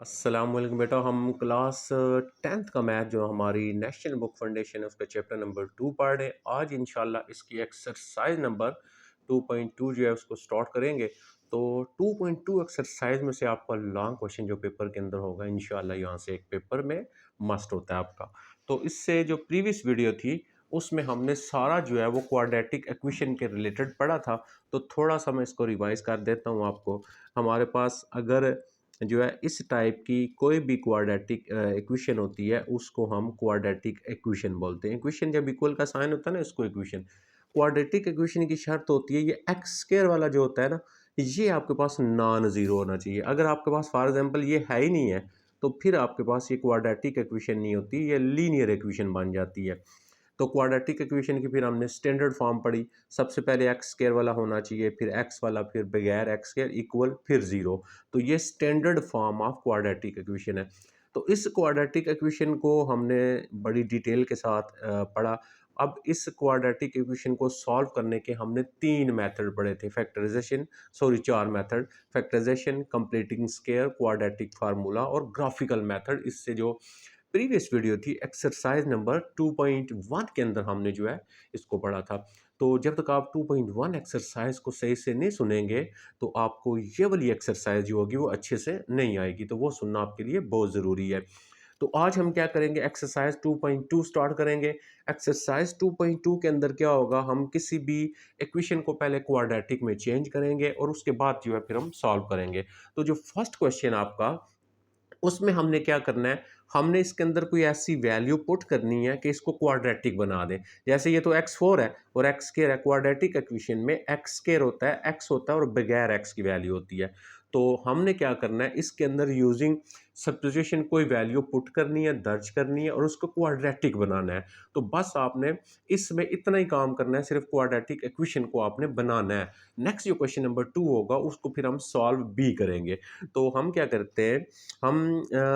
अस्सलाम वालेकुम बेटा। हम क्लास 10th का मैथ जो हमारी नेशनल बुक फाउंडेशन है उसका चैप्टर नंबर 2 पढ़ रहे हैं। आज इंशाल्लाह इसकी एक्सरसाइज नंबर 2.2 जो है उसको स्टार्ट करेंगे। तो 2.2 एक्सरसाइज में से आपका लॉन्ग क्वेश्चन जो पेपर के अंदर होगा इंशाल्लाह यहाँ से एक पेपर में मस्ट होता है आपका। तो इससे जो प्रीवियस वीडियो थी उसमें हमने सारा जो है वो क्वाड्रेटिक इक्वेशन के रिलेटेड पढ़ा था। तो थोड़ा सा मैं इसको रिवाइज कर देता हूँ आपको। हमारे पास अगर जो है इस टाइप की कोई भी क्वाड्रेटिक इक्वेशन होती है उसको हम क्वाड्रेटिक इक्वेशन बोलते हैं। इक्वेशन जब इक्वल का साइन होता है ना इसको इक्वेशन। क्वाड्रेटिक इक्वेशन की शर्त होती है ये एक्स स्क्वायर वाला जो होता है ना ये आपके पास नॉन जीरो होना चाहिए। अगर आपके पास फॉर एग्जांपल ये है ही नहीं है तो फिर आपके पास ये क्वाड्रेटिक इक्वेशन नहीं होती, ये लीनियर इक्वेशन बन जाती है। तो क्वाड्रेटिक इक्वेशन की फिर हमने स्टैंडर्ड फॉर्म पढ़ी। सबसे पहले एक्स स्क्वायर वाला होना चाहिए, फिर एक्स वाला, फिर बगैर एक्स स्क्वायर इक्वल, फिर ज़ीरो। तो ये standard form of quadratic equation है। तो इस क्वाड्रेटिक इक्वेशन को हमने बड़ी डिटेल के साथ पढ़ा। अब इस क्वाड्रेटिक इक्वेशन को सॉल्व करने के हमने 3 मेथड पढ़े थे। Factorisation, sorry 4 method, factorisation, completing square, quadratic formula और ग्राफिकल मेथड। इससे जो प्रीवियस वीडियो थी एक्सरसाइज नंबर 2.1 के अंदर हमने जो है इसको पढ़ा था। तो जब तक आप 2.1 एक्सरसाइज को सही से नहीं सुनेंगे तो आपको ये वाली एक्सरसाइज जो होगी वो अच्छे से नहीं आएगी, तो वो सुनना आपके लिए बहुत ज़रूरी है। तो आज हम क्या करेंगे, एक्सरसाइज 2.2 स्टार्ट करेंगे। एक्सरसाइज 2.2 के अंदर क्या होगा, हम किसी भी इक्वेशन को पहले क्वाड्रेटिक में चेंज करेंगे और उसके बाद जो है फिर हम सॉल्व करेंगे। तो जो फर्स्ट क्वेश्चन आपका उसमें हमने क्या करना है, हमने इसके अंदर कोई ऐसी वैल्यू पुट करनी है कि इसको क्वाड्रेटिक बना दें। जैसे ये तो x4 है और x स्क्वायर है। क्वाड्रेटिक इक्वेशन में x स्क्वायर होता है, x होता है और बगैर x की वैल्यू होती है। तो हमने क्या करना है, इसके अंदर यूजिंग सब्स्टिट्यूशन कोई वैल्यू पुट करनी है, दर्ज करनी है और उसको क्वाड्रेटिक बनाना है। तो बस आपने इसमें इतना ही काम करना है, सिर्फ क्वाड्रेटिक इक्वेशन को आपने बनाना है। नेक्स्ट जो क्वेश्चन नंबर 2 होगा उसको फिर हम सॉल्व भी करेंगे। तो हम क्या करते हैं,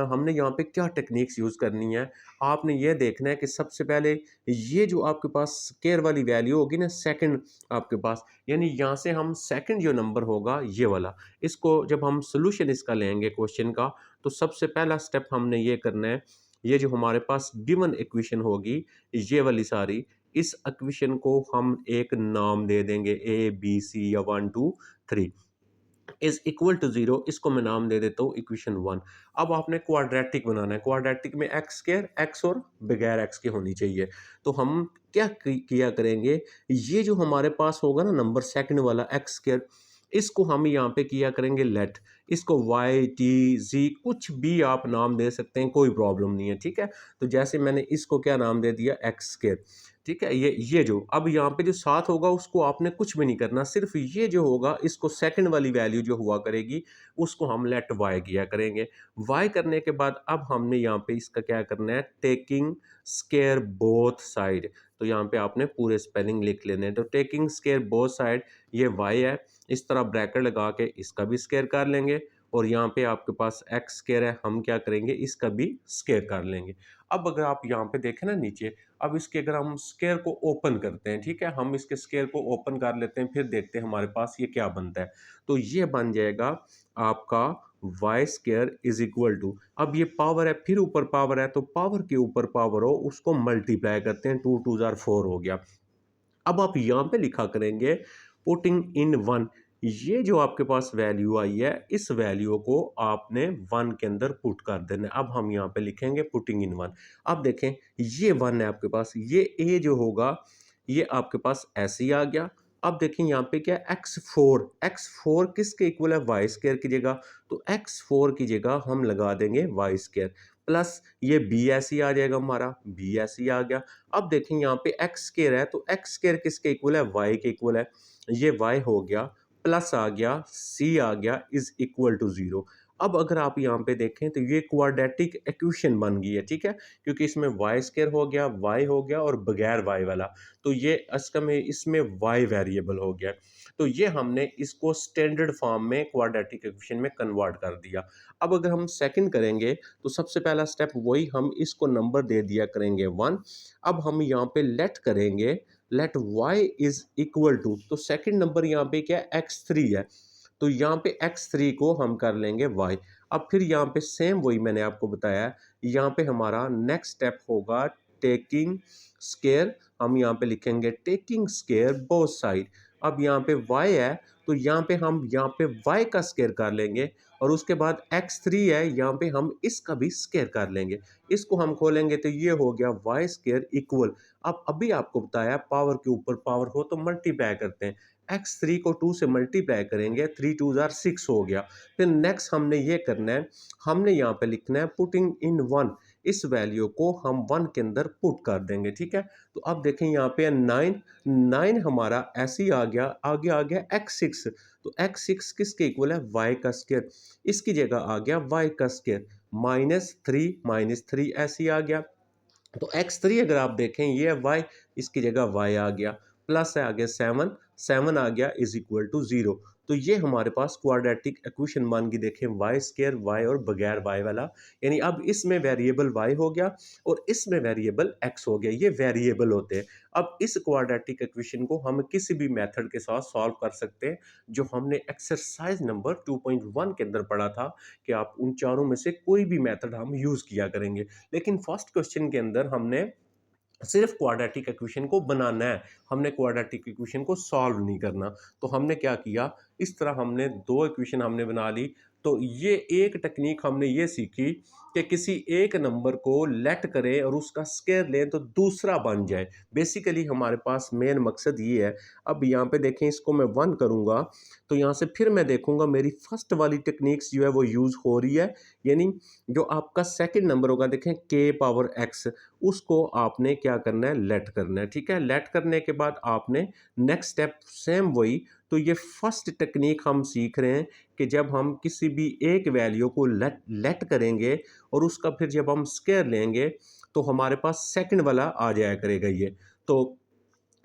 हमने यहाँ पे क्या टेक्निक्स यूज़ करनी है। आपने ये देखना है कि सबसे पहले ये जो आपके पास स्क्वायर वाली वैल्यू होगी ना, सेकंड आपके पास, यानी यहाँ से हम सेकंड जो नंबर होगा ये वाला, इसको जब हम सोल्यूशन इसका लेंगे क्वेश्चन का, तो सबसे पहला स्टेप हमने ये करना है, ये जो हमारे पास गिवन इक्वेशन होगी ये वाली सारी, इस इक्वेशन को हम एक नाम दे देंगे ए बी सी या 1 2 3 इज इक्वल टू जीरो। इसको मैं नाम दे देता हूँ इक्वेशन 1। अब आपने क्वाड्रेटिक बनाना है। क्वाड्रेटिक में एक्स स्क्वायर, एक्स और बगैर एक्स की होनी चाहिए। तो हम क्या किया करेंगे, ये जो हमारे पास होगा ना नंबर सेकंड वाला एक्स स्क्वायर, इसको हम यहाँ पे किया करेंगे लेट। इसको वाई टी जी कुछ भी आप नाम दे सकते हैं, कोई प्रॉब्लम नहीं है, ठीक है। तो जैसे मैंने इसको क्या नाम दे दिया, एक्स स्क्वायर, ठीक है। ये जो अब यहाँ पे जो साथ होगा उसको आपने कुछ भी नहीं करना, सिर्फ ये जो होगा इसको सेकंड वाली वैल्यू जो हुआ करेगी उसको हम लेट वाई किया करेंगे। वाई करने के बाद अब हमने यहाँ पे इसका क्या करना है, टेकिंग स्केयर बोथ साइड। तो यहाँ पे आपने पूरे स्पेलिंग लिख लेने हैं। तो टेकिंग स्केयर बोथ साइड, ये वाई है, इस तरह ब्रैकेट लगा के इसका भी स्केयर कर लेंगे और यहाँ पे आपके पास एक्स स्केयर है, हम क्या करेंगे इसका भी स्केयर कर लेंगे। अब अगर आप यहाँ पे देखें ना नीचे, अब इसके अगर हम स्केयर को ओपन करते हैं, ठीक है, हम इसके स्केयर को ओपन कर लेते हैं, फिर देखते हैं हमारे पास ये क्या बनता है। तो ये बन जाएगा आपका y square is equal to, अब ये पावर है, फिर ऊपर पावर है, तो पावर के ऊपर पावर हो उसको मल्टीप्लाई करते हैं, 2 2 4 हो गया। अब आप यहाँ पे लिखा करेंगे पुटिंग इन वन, ये जो आपके पास वैल्यू आई है इस वैल्यू को आपने वन के अंदर पुट कर देना है। अब हम यहाँ पे लिखेंगे पुटिंग इन वन। अब देखें ये वन है आपके पास, ये ए जो होगा ये आपके पास ऐसे ही आ गया। अब देखें यहाँ पे क्या, एक्स फोर किसके इक्वल है, वाई स्क्वायर की जगह। तो एक्स फोर की जगह हम लगा देंगे वाई स्क्वायर, प्लस ये बी ऐसे ही आ जाएगा, हमारा बी ऐसे ही आ गया। अब देखें यहाँ पे एक्स स्क्वायर है, तो एक्स स्क्वायर किसके इक्वल है, वाई के इक्वल है। ये वाई हो गया, प्लस आ गया, सी आ गया, इज इक्वल टू जीरो। अब अगर आप यहाँ पे देखें तो ये क्वाड्रेटिक इक्वेशन बन गई है, ठीक है, क्योंकि इसमें वाई स्क्वायर हो गया, वाई हो गया और बगैर वाई वाला, तो ये इसका में इसमें वाई वेरिएबल हो गया। तो ये हमने इसको स्टैंडर्ड फॉर्म में क्वाड्रेटिक इक्वेशन में कन्वर्ट कर दिया। अब अगर हम सेकंड करेंगे तो सबसे पहला स्टेप वही, हम इसको नंबर दे दिया करेंगे 1। अब हम यहाँ पे लेट करेंगे, let y is equal to, तो सेकंड नंबर यहाँ पे क्या, x3 है, तो यहाँ पे x3 को हम कर लेंगे y। अब फिर यहाँ पे सेम वही मैंने आपको बताया, यहाँ पे हमारा नेक्स्ट स्टेप होगा टेकिंग स्केयर। हम यहाँ पे लिखेंगे टेकिंग स्केयर बोथ साइड। अब यहाँ पे y है तो यहाँ पे हम यहाँ पे y का स्केयर कर लेंगे, और उसके बाद x3 है, यहाँ पे हम इसका भी स्केयर कर लेंगे। इसको हम खोलेंगे तो ये हो गया y स्केयर इक्वल। अब अभी आपको बताया पावर के ऊपर पावर हो तो मल्टीप्लाई करते हैं, x3 को 2 से मल्टीप्लाई करेंगे, 3 2 जार 6 हो गया। फिर नेक्स्ट हमने ये करना है, हमने यहाँ पे लिखना है पुटिंग इन 1, इस वैल्यू को हम 1 के अंदर पुट कर देंगे, ठीक है। तो अब देखें यहाँ पे 9, 9 हमारा ऐसे ही आ गया, आगे आ गया x6, तो x6 किसके इक्वल है, y का स्क्वायर, इसकी जगह आ गया y का स्क्वायर, -3 ऐसे ही आ गया। तो x3 अगर आप देखें ये है y, इसकी जगह y आ गया, प्लस है आगे 7, 7 आ गया इज इक्वल टू 0। तो ये हमारे पास क्वाड्रेटिक इक्वेशन बन गई, देखें y स्क्वायर y और बगैर y वाला, यानी अब इसमें वेरिएबल y हो गया और इसमें वेरिएबल x हो गया, ये वेरिएबल होते हैं। अब इस क्वाड्रेटिक इक्वेशन को हम किसी भी मेथड के साथ सॉल्व कर सकते हैं, जो हमने एक्सरसाइज नंबर 2.1 के अंदर पढ़ा था कि आप उन चारों में से कोई भी मेथड हम यूज किया करेंगे। लेकिन फर्स्ट क्वेश्चन के अंदर हमने सिर्फ क्वाड्रेटिक इक्वेशन को बनाना है, हमने क्वाड्रेटिक इक्वेशन को सॉल्व नहीं करना। तो हमने क्या किया, इस तरह हमने दो इक्वेशन हमने बना ली। तो ये एक टेक्निक हमने ये सीखी कि किसी एक नंबर को लेट करें और उसका स्क्वायर लें तो दूसरा बन जाए। बेसिकली हमारे पास मेन मकसद ये है। अब यहाँ पे देखें, इसको मैं 1 करूँगा तो यहाँ से फिर मैं देखूँगा मेरी फर्स्ट वाली टेक्निक्स जो है वो यूज़ हो रही है, यानी जो आपका सेकंड नंबर होगा, देखें k पावर x, उसको आपने क्या करना है, लेट करना है, ठीक है। लेट करने के बाद आपने नेक्स्ट स्टेप सेम वही। तो ये फर्स्ट टेक्निक हम सीख रहे हैं कि जब हम किसी भी एक वैल्यू को लेट लेट करेंगे और उसका फिर जब हम स्क्वायर लेंगे तो हमारे पास सेकंड वाला आ जाया करेगा ये। तो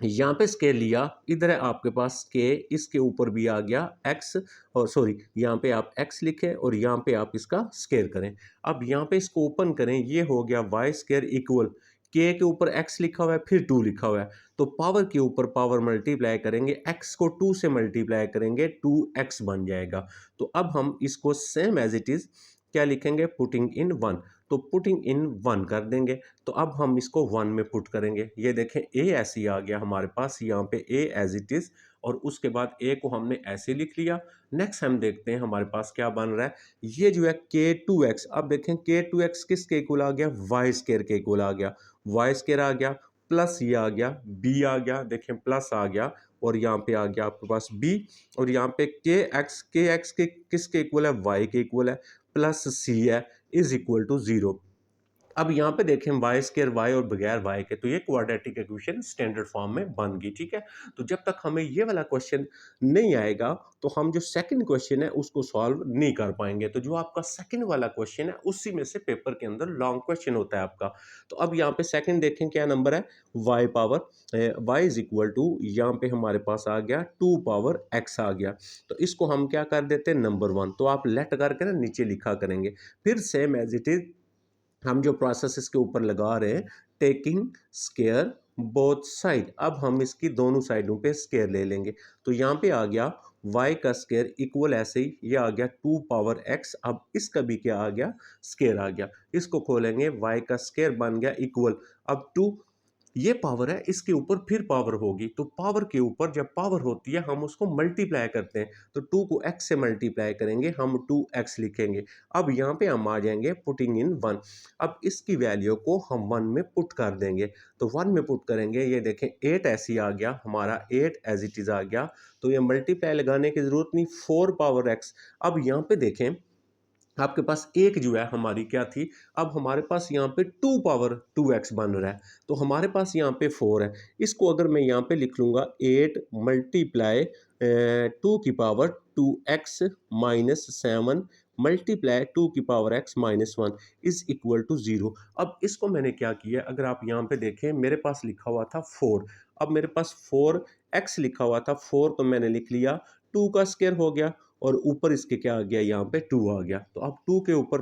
यहाँ पे स्केल लिया, इधर है आपके पास के, इसके ऊपर भी आ गया x, और सॉरी यहाँ पे आप x लिखें और यहाँ पे आप इसका स्केयर करें। अब यहाँ पे इसको ओपन करें, ये हो गया y स्केयर इक्वल, के ऊपर x लिखा हुआ है फिर 2 लिखा हुआ है, तो पावर के ऊपर पावर मल्टीप्लाई करेंगे, x को 2 से मल्टीप्लाई करेंगे, 2x बन जाएगा। तो अब हम इसको सेम एज इट इज क्या लिखेंगे, पुटिंग इन 1, तो पुटिंग इन 1 कर देंगे। तो अब हम इसको 1 में पुट करेंगे, ये देखें a ऐसे ही आ गया हमारे पास, यहाँ पे a एज इट इज, और उसके बाद a को हमने ऐसे लिख लिया। नेक्स्ट हम देखते हैं हमारे पास क्या बन रहा है, ये जो है k2x, अब देखें k2x किसके इक्वल आ गया, y स्क्वायर के इक्वल आ गया, y स्क्वायर आ गया, प्लस ये आ गया, b आ गया, देखें प्लस आ गया, और यहाँ पे आ गया आपके पास b, और यहाँ पे kx के किसके इक्वल है, y के इक्वल है, प्लस c है, इज इक्वल टू 0। अब यहाँ पे देखें वाई स्केयर वाई और बगैर वाई के, तो ये क्वाड्रेटिक इक्वेशन स्टैंडर्ड फॉर्म में बन गई, ठीक है। तो जब तक हमें ये वाला क्वेश्चन नहीं आएगा तो हम जो सेकंड क्वेश्चन है उसको सॉल्व नहीं कर पाएंगे। तो जो आपका सेकंड वाला क्वेश्चन है उसी में से पेपर के अंदर लॉन्ग क्वेश्चन होता है आपका। तो अब यहाँ पे सेकंड देखें क्या नंबर है, y power y is equal to, यहाँ पे हमारे पास आ गया 2 पावर एक्स आ गया। तो इसको हम क्या कर देते हैं, नंबर 1, तो आप लेट करके ना नीचे लिखा करेंगे। फिर सेम एज इट इज हम जो प्रोसेस इसके ऊपर लगा रहे हैं, टेकिंग स्केयर बोथ साइड, अब हम इसकी दोनों साइडों पे स्केयर ले लेंगे। तो यहाँ पे आ गया y का स्केयर इक्वल, ऐसे ही ये आ गया 2 पावर x, अब इसका भी क्या आ गया, स्केयर आ गया। इसको खोलेंगे, y का स्केयर बन गया इक्वल, अब 2 ये पावर है, इसके ऊपर फिर पावर होगी, तो पावर के ऊपर जब पावर होती है हम उसको मल्टीप्लाई करते हैं, तो 2 को x से मल्टीप्लाई करेंगे, हम 2x लिखेंगे। अब यहाँ पे हम आ जाएंगे पुटिंग इन 1, अब इसकी वैल्यू को हम 1 में पुट कर देंगे। तो 1 में पुट करेंगे, ये देखें 8 ऐसे ही आ गया हमारा, 8 एज इट इज आ गया। तो ये मल्टीप्लाई लगाने की जरूरत नहीं, 4 पावर x। अब यहाँ पे देखें आपके पास एक जो है हमारी क्या थी, अब हमारे पास यहाँ पे 2 पावर 2x बन रहा है, तो हमारे पास यहाँ पे 4 है। इसको अगर मैं यहाँ पे लिख लूँगा 8 मल्टीप्लाई 2 की पावर 2x माइनस 7 मल्टीप्लाई 2 की power x minus 1 is equal to 0। अब इसको मैंने क्या किया, अगर आप यहाँ पे देखें मेरे पास लिखा हुआ था 4, अब मेरे पास 4x लिखा हुआ था, 4 तो मैंने लिख लिया, 2 का स्क्वायर हो गया और ऊपर इसके क्या आ गया, यहाँ पे 2 आ गया। तो अब 2 के ऊपर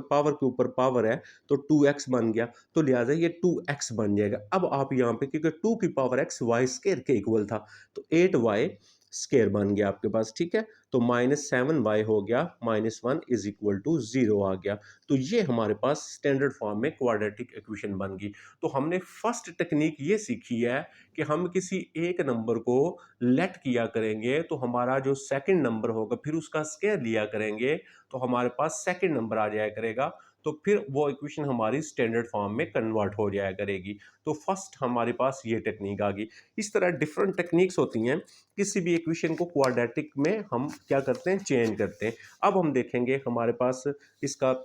पावर है तो 2x बन गया, तो लिहाजा ये 2x बन जाएगा। अब आप यहाँ पे क्योंकि 2 की पावर x y स्क्वायर के इक्वल था, तो 8y स्केयर बन गया आपके पास, ठीक है। तो -7y हो गया -1 इज इक्वल टू 0 आ गया। तो ये हमारे पास स्टैंडर्ड फॉर्म में क्वाड्रेटिक इक्वेशन बन गई। तो हमने फर्स्ट टेक्निक ये सीखी है कि हम किसी एक नंबर को लेट किया करेंगे तो हमारा जो सेकंड नंबर होगा फिर उसका स्क्वायर लिया करेंगे तो हमारे पास सेकंड नंबर आ जाया करेगा। तो फिर वो इक्वेशन हमारी स्टैंडर्ड फॉर्म में कन्वर्ट हो जाया करेगी। तो फर्स्ट हमारे पास ये टेक्निक आ गई। इस तरह डिफरेंट टेक्निक्स होती हैं, किसी भी इक्वेशन को क्वाड्रेटिक में हम क्या करते हैं, चेंज करते हैं। अब हम देखेंगे हमारे पास इसका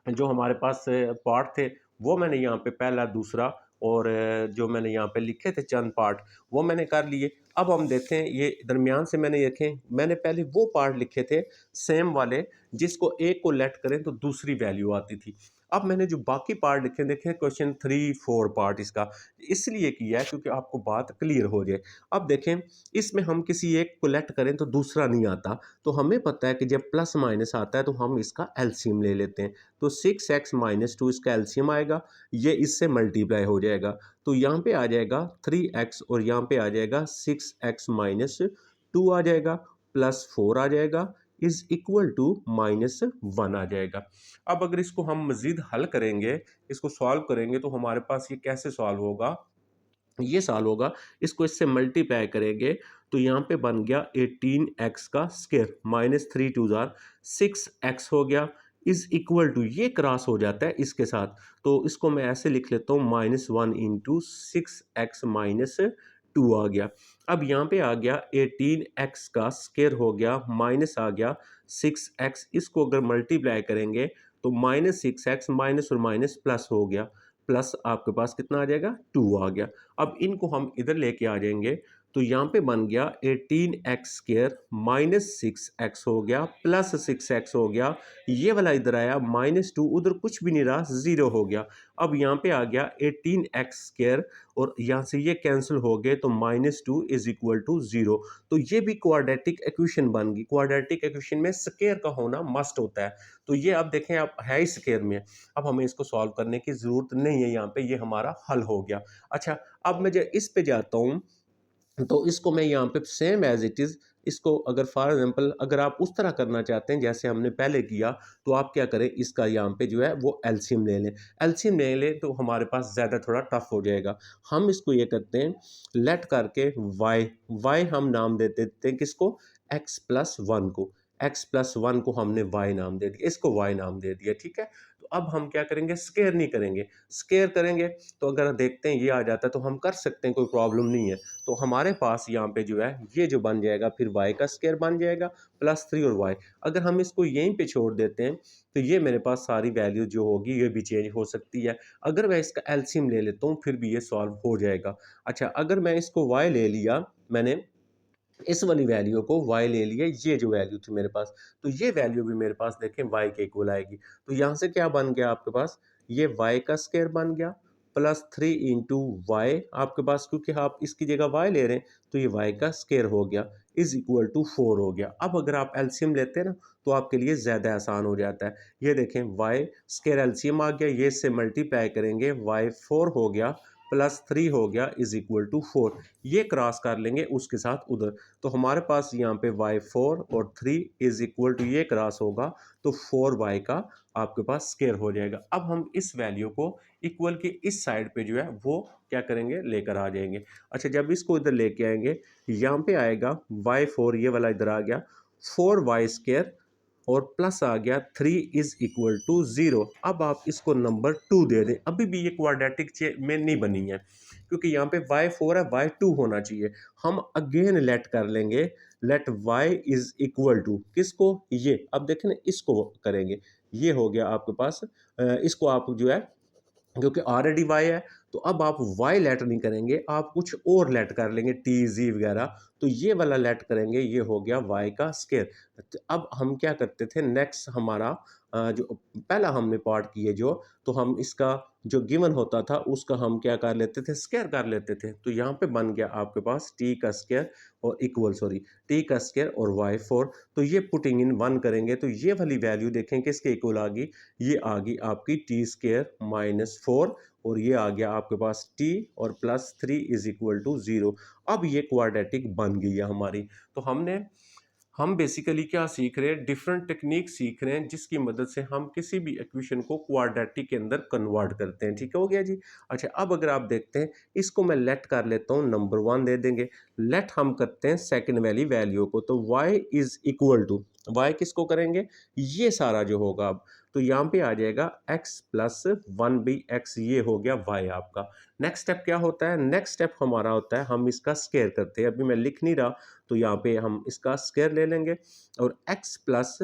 जो हमारे पास पार्ट थे वो मैंने यहाँ पे पहला दूसरा और जो मैंने यहाँ पे लिखे थे चंद पार्ट वो मैंने कर लिए। अब हम देखते हैं ये दरमियान से मैंने देखें, मैंने पहले वो पार्ट लिखे थे सेम वाले जिसको एक को लेट करें तो दूसरी वैल्यू आती थी। अब मैंने जो बाकी पार्ट लिखे देखें क्वेश्चन 3 4 पार्ट इसका इसलिए किया है क्योंकि आपको बात क्लियर हो जाए। अब देखें इसमें हम किसी एक को लेट करें तो दूसरा नहीं आता, तो हमें पता है कि जब प्लस माइनस आता है तो हम इसका एलसीएम ले लेते हैं। तो 6x-2 इसका एलसीएम आएगा, ये इससे मल्टीप्लाई हो जाएगा। तो यहाँ पे आ जाएगा 3x और यहाँ पे आ जाएगा 6x-2 आ जाएगा, प्लस 4 आ जाएगा, इज इक्वल टू -1 आ जाएगा। अब अगर इसको हम मज़ीद हल करेंगे, इसको सॉल्व करेंगे तो हमारे पास ये कैसे सॉल्व होगा, ये सॉल्व होगा, इसको इससे मल्टीप्लाई करेंगे तो यहाँ पे बन गया 18x का स्क्वायर -3 2 जार 6x हो गया इज इक्वल टू, ये क्रॉस हो जाता है इसके साथ, तो इसको मैं ऐसे लिख लेता हूँ -1 इंटू 6x-2 आ गया। अब यहाँ पे आ गया 18x का स्क्वायर हो गया माइनस आ गया 6x, इसको अगर मल्टीप्लाई करेंगे तो -6x माइनस और माइनस प्लस हो गया, प्लस आपके पास कितना आ जाएगा 2 आ गया। अब इनको हम इधर लेके आ जाएंगे तो यहाँ पे बन गया 18x स्क्वायर -6x हो गया प्लस 6x हो गया, ये वाला इधर आया -2, उधर कुछ भी नहीं रहा, 0 हो गया। अब यहाँ पे आ गया 18x स्क्वायर और यहाँ से ये कैंसिल हो गए तो -2 इज इक्वल टू 0। तो ये भी क्वाड्रेटिक इक्वेशन बन गई। क्वाड्रेटिक इक्वेशन में स्क्वायर का होना मस्ट होता है। तो ये अब देखें आप है ही स्क्वायर में, अब हमें इसको सॉल्व करने की ज़रूरत नहीं है, यहाँ पे ये हमारा हल हो गया। अच्छा, अब मैं जब इस पे जाता हूँ तो इसको मैं यहाँ पे सेम एज इट इज़, इसको अगर फॉर एग्जांपल अगर आप उस तरह करना चाहते हैं जैसे हमने पहले किया तो आप क्या करें, इसका यहाँ पे जो है वो एलसीएम ले लें। एलसीएम ले लें तो हमारे पास ज़्यादा थोड़ा टफ हो जाएगा। हम इसको ये करते हैं लेट करके वाई हम नाम दे देते हैं किसको, x+1 को। x+1 को हमने y नाम दे दिया, इसको y नाम दे दिया, ठीक है। तो अब हम क्या करेंगे, स्केयर नहीं करेंगे। स्केयर करेंगे तो अगर देखते हैं ये आ जाता है तो हम कर सकते हैं, कोई प्रॉब्लम नहीं है। तो हमारे पास यहाँ पे जो है ये जो बन जाएगा फिर y का स्क्वायर बन जाएगा +3 और y। अगर हम इसको यहीं पे छोड़ देते हैं तो ये मेरे पास सारी वैल्यू जो होगी ये भी चेंज हो सकती है। अगर मैं इसका एलसीएम ले लेता हूँ फिर भी ये सॉल्व हो जाएगा। अच्छा, अगर मैं इसको y ले लिया, मैंने इस वाली वैल्यू को y ले लिया, ये जो वैल्यू थी मेरे पास, तो ये वैल्यू भी मेरे पास देखें y के इक्वल आएगी। तो यहाँ से क्या बन गया आपके पास, ये y का स्क्वायर बन गया +3 इंटू वाई आपके पास, क्योंकि आप इसकी जगह y ले रहे हैं तो ये y का स्क्वायर हो गया इज इक्वल टू 4 हो गया। अब अगर आप एलसीएम लेते हैं ना तो आपके लिए ज़्यादा आसान हो जाता है। ये देखें y स्क्वायर एलसीएम आ गया, ये से मल्टीप्लाई करेंगे y4 हो गया +3 हो गया इज इक्वल टू 4, ये क्रॉस कर लेंगे उसके साथ उधर, तो हमारे पास यहाँ पे y4 और 3 इज इक्वल टू ये क्रॉस होगा तो 4y का आपके पास स्क्वायर हो जाएगा। अब हम इस वैल्यू को इक्वल के इस साइड पे जो है वो क्या करेंगे, लेकर आ जाएंगे। अच्छा, जब इसको इधर लेके आएंगे यहाँ पे आएगा y4, ये वाला इधर आ गया 4y स्क्वायर और प्लस आ गया 3 इज इक्वल टू 0। अब आप इसको नंबर 2 दे दें, अभी भी ये क्वाड्रेटिक में नहीं बनी है क्योंकि यहाँ पे y4 है, y2 होना चाहिए। हम अगेन लेट कर लेंगे, let y is equal to किसको, ये अब देखें ना, इसको करेंगे, ये हो गया आपके पास। इसको आप जो है क्योंकि ऑलरेडी y है तो अब आप y लेट नहीं करेंगे, आप कुछ और लेट कर लेंगे टी जी वगैरह, तो ये वाला लेट करेंगे, ये हो गया y का स्क्वायर। तो अब हम क्या करते थे, नेक्स्ट हमारा जो पहला हमने पार्ट किए जो, तो हम इसका जो गिवन होता था उसका हम क्या कर लेते थे, स्क्वायर कर लेते थे। तो यहाँ पे बन गया आपके पास t का स्क्वायर और इक्वल t का स्क्वायर और y4, तो ये पुटिंग इन 1 करेंगे तो ये वाली वैल्यू देखें किसके इक्वल आ गई, ये आ गई आपकी t स्क्वायर -4 और ये आ गया आपके पास t और +3 इज इक्वल टू 0। अब ये क्वाड्रेटिक बन बन गई है हमारी। तो हम बेसिकली क्या सीख रहे हैं, डिफरेंट टेक्निक सीख रहे हैं जिसकी मदद से हम किसी भी इक्वेशन को क्वाड्रेटिक के अंदर कन्वर्ट करते हैं। ठीक हो गया जी। अच्छा, अब अगर आप देखते हैं, इसको मैं लेट कर लेता हूँ, नंबर 1 दे देंगे। लेट हम करते हैं सेकंड वाली वैल्यू को, तो y is equal to, y किसको करेंगे, ये सारा जो होगा अब, तो यहाँ पे आ जाएगा x प्लस 1/x, ये हो गया y आपका। नेक्स्ट स्टेप क्या होता है, नेक्स्ट स्टेप हमारा होता है हम इसका स्क्वायर करते हैं। अभी मैं लिख नहीं रहा, तो यहाँ पे हम इसका स्क्वायर ले लेंगे और x प्लस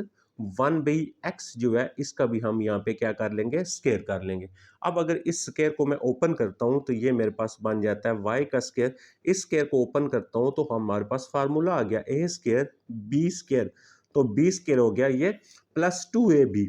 1/x जो है इसका भी हम यहाँ पे क्या कर लेंगे, स्क्वायर कर लेंगे। अब अगर इस स्क्वायर को मैं ओपन करता हूँ तो ये मेरे पास बन जाता है y का स्क्वायर। इस स्क्वायर को ओपन करता हूँ तो हमारे पास फार्मूला आ गया a स्क्वायर b स्क्वायर, तो b स्क्वायर हो गया ये प्लस 2ab,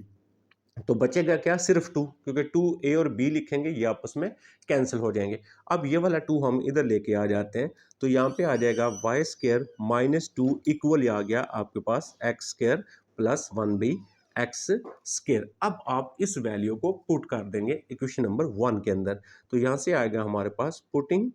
तो बचेगा क्या, सिर्फ 2, क्योंकि 2a और b लिखेंगे ये आपस में कैंसिल हो जाएंगे। अब ये वाला 2 हम इधर लेके आ जाते हैं, तो यहाँ पे आ जाएगा वाई स्क्वायर माइनस 2 इक्वल आ गया आपके पास x square plus 1/x square. अब आप इस वैल्यू को पुट कर देंगे इक्वेशन नंबर 1 के अंदर, तो यहाँ से आएगा हमारे पास पुटिंग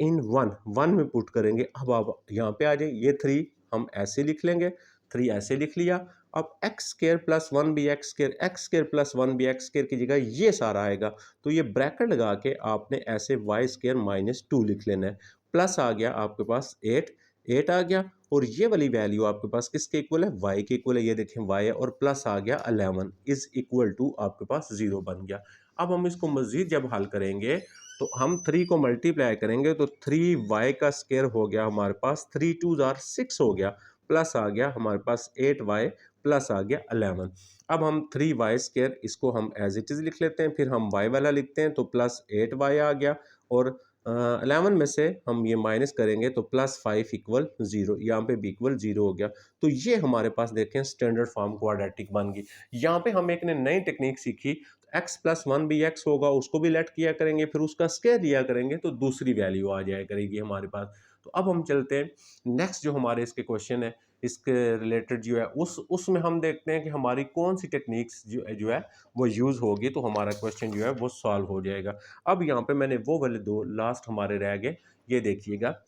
इन 1 में पुट करेंगे। अब आप यहाँ पे आ जाए, ये 3 हम ऐसे लिख लेंगे, 3 ऐसे लिख लिया। अब x square plus 1/x square, x square plus 1/x square की जगह ये सारा आएगा, तो ये ब्रैकेट लगा के आपने ऐसे वाई स्क्वायर माइनस 2 लिख लेना है। प्लस आ गया आपके पास 8 आ गया, और ये वाली वैल्यू आपके पास किसके इक्वल है, y के इक्वल है, ये देखें y है, और प्लस आ गया 11 इज इक्वल टू आपके पास 0 बन गया। अब हम इसको मजीद जब हल करेंगे तो हम 3 को मल्टीप्लाई करेंगे, तो 3y का स्क्वायर हो गया हमारे पास, 3 2 6 हो गया, प्लस आ गया हमारे पास 8y, प्लस आ गया 11। अब हम 3y स्क्वायर इसको हम एज इट इज लिख लेते हैं, फिर हम y वाला लिखते हैं, तो प्लस 8y आ गया, और 11 में से हम ये माइनस करेंगे तो प्लस 5 इक्वल 0, यहाँ पे भी इक्वल 0 हो गया। तो ये हमारे पास देखें स्टैंडर्ड फॉर्म क्वाड्रेटिक बन गई। यहाँ पे हम एक ने नई टेक्निक सीखी, x प्लस 1/x होगा, उसको भी लेट किया करेंगे, फिर उसका स्क्वायर लिया करेंगे, तो दूसरी वैल्यू आ जाया करेगी हमारे पास। तो अब हम चलते हैं नेक्स्ट जो हमारे इसके क्वेश्चन है, इसके रिलेटेड जो है उसमें हम देखते हैं कि हमारी कौन सी टेक्निक्स जो है वो यूज़ होगी, तो हमारा क्वेश्चन जो है वो सॉल्व हो जाएगा। अब यहाँ पे मैंने वो वाले 2 लास्ट हमारे रह गए, ये देखिएगा,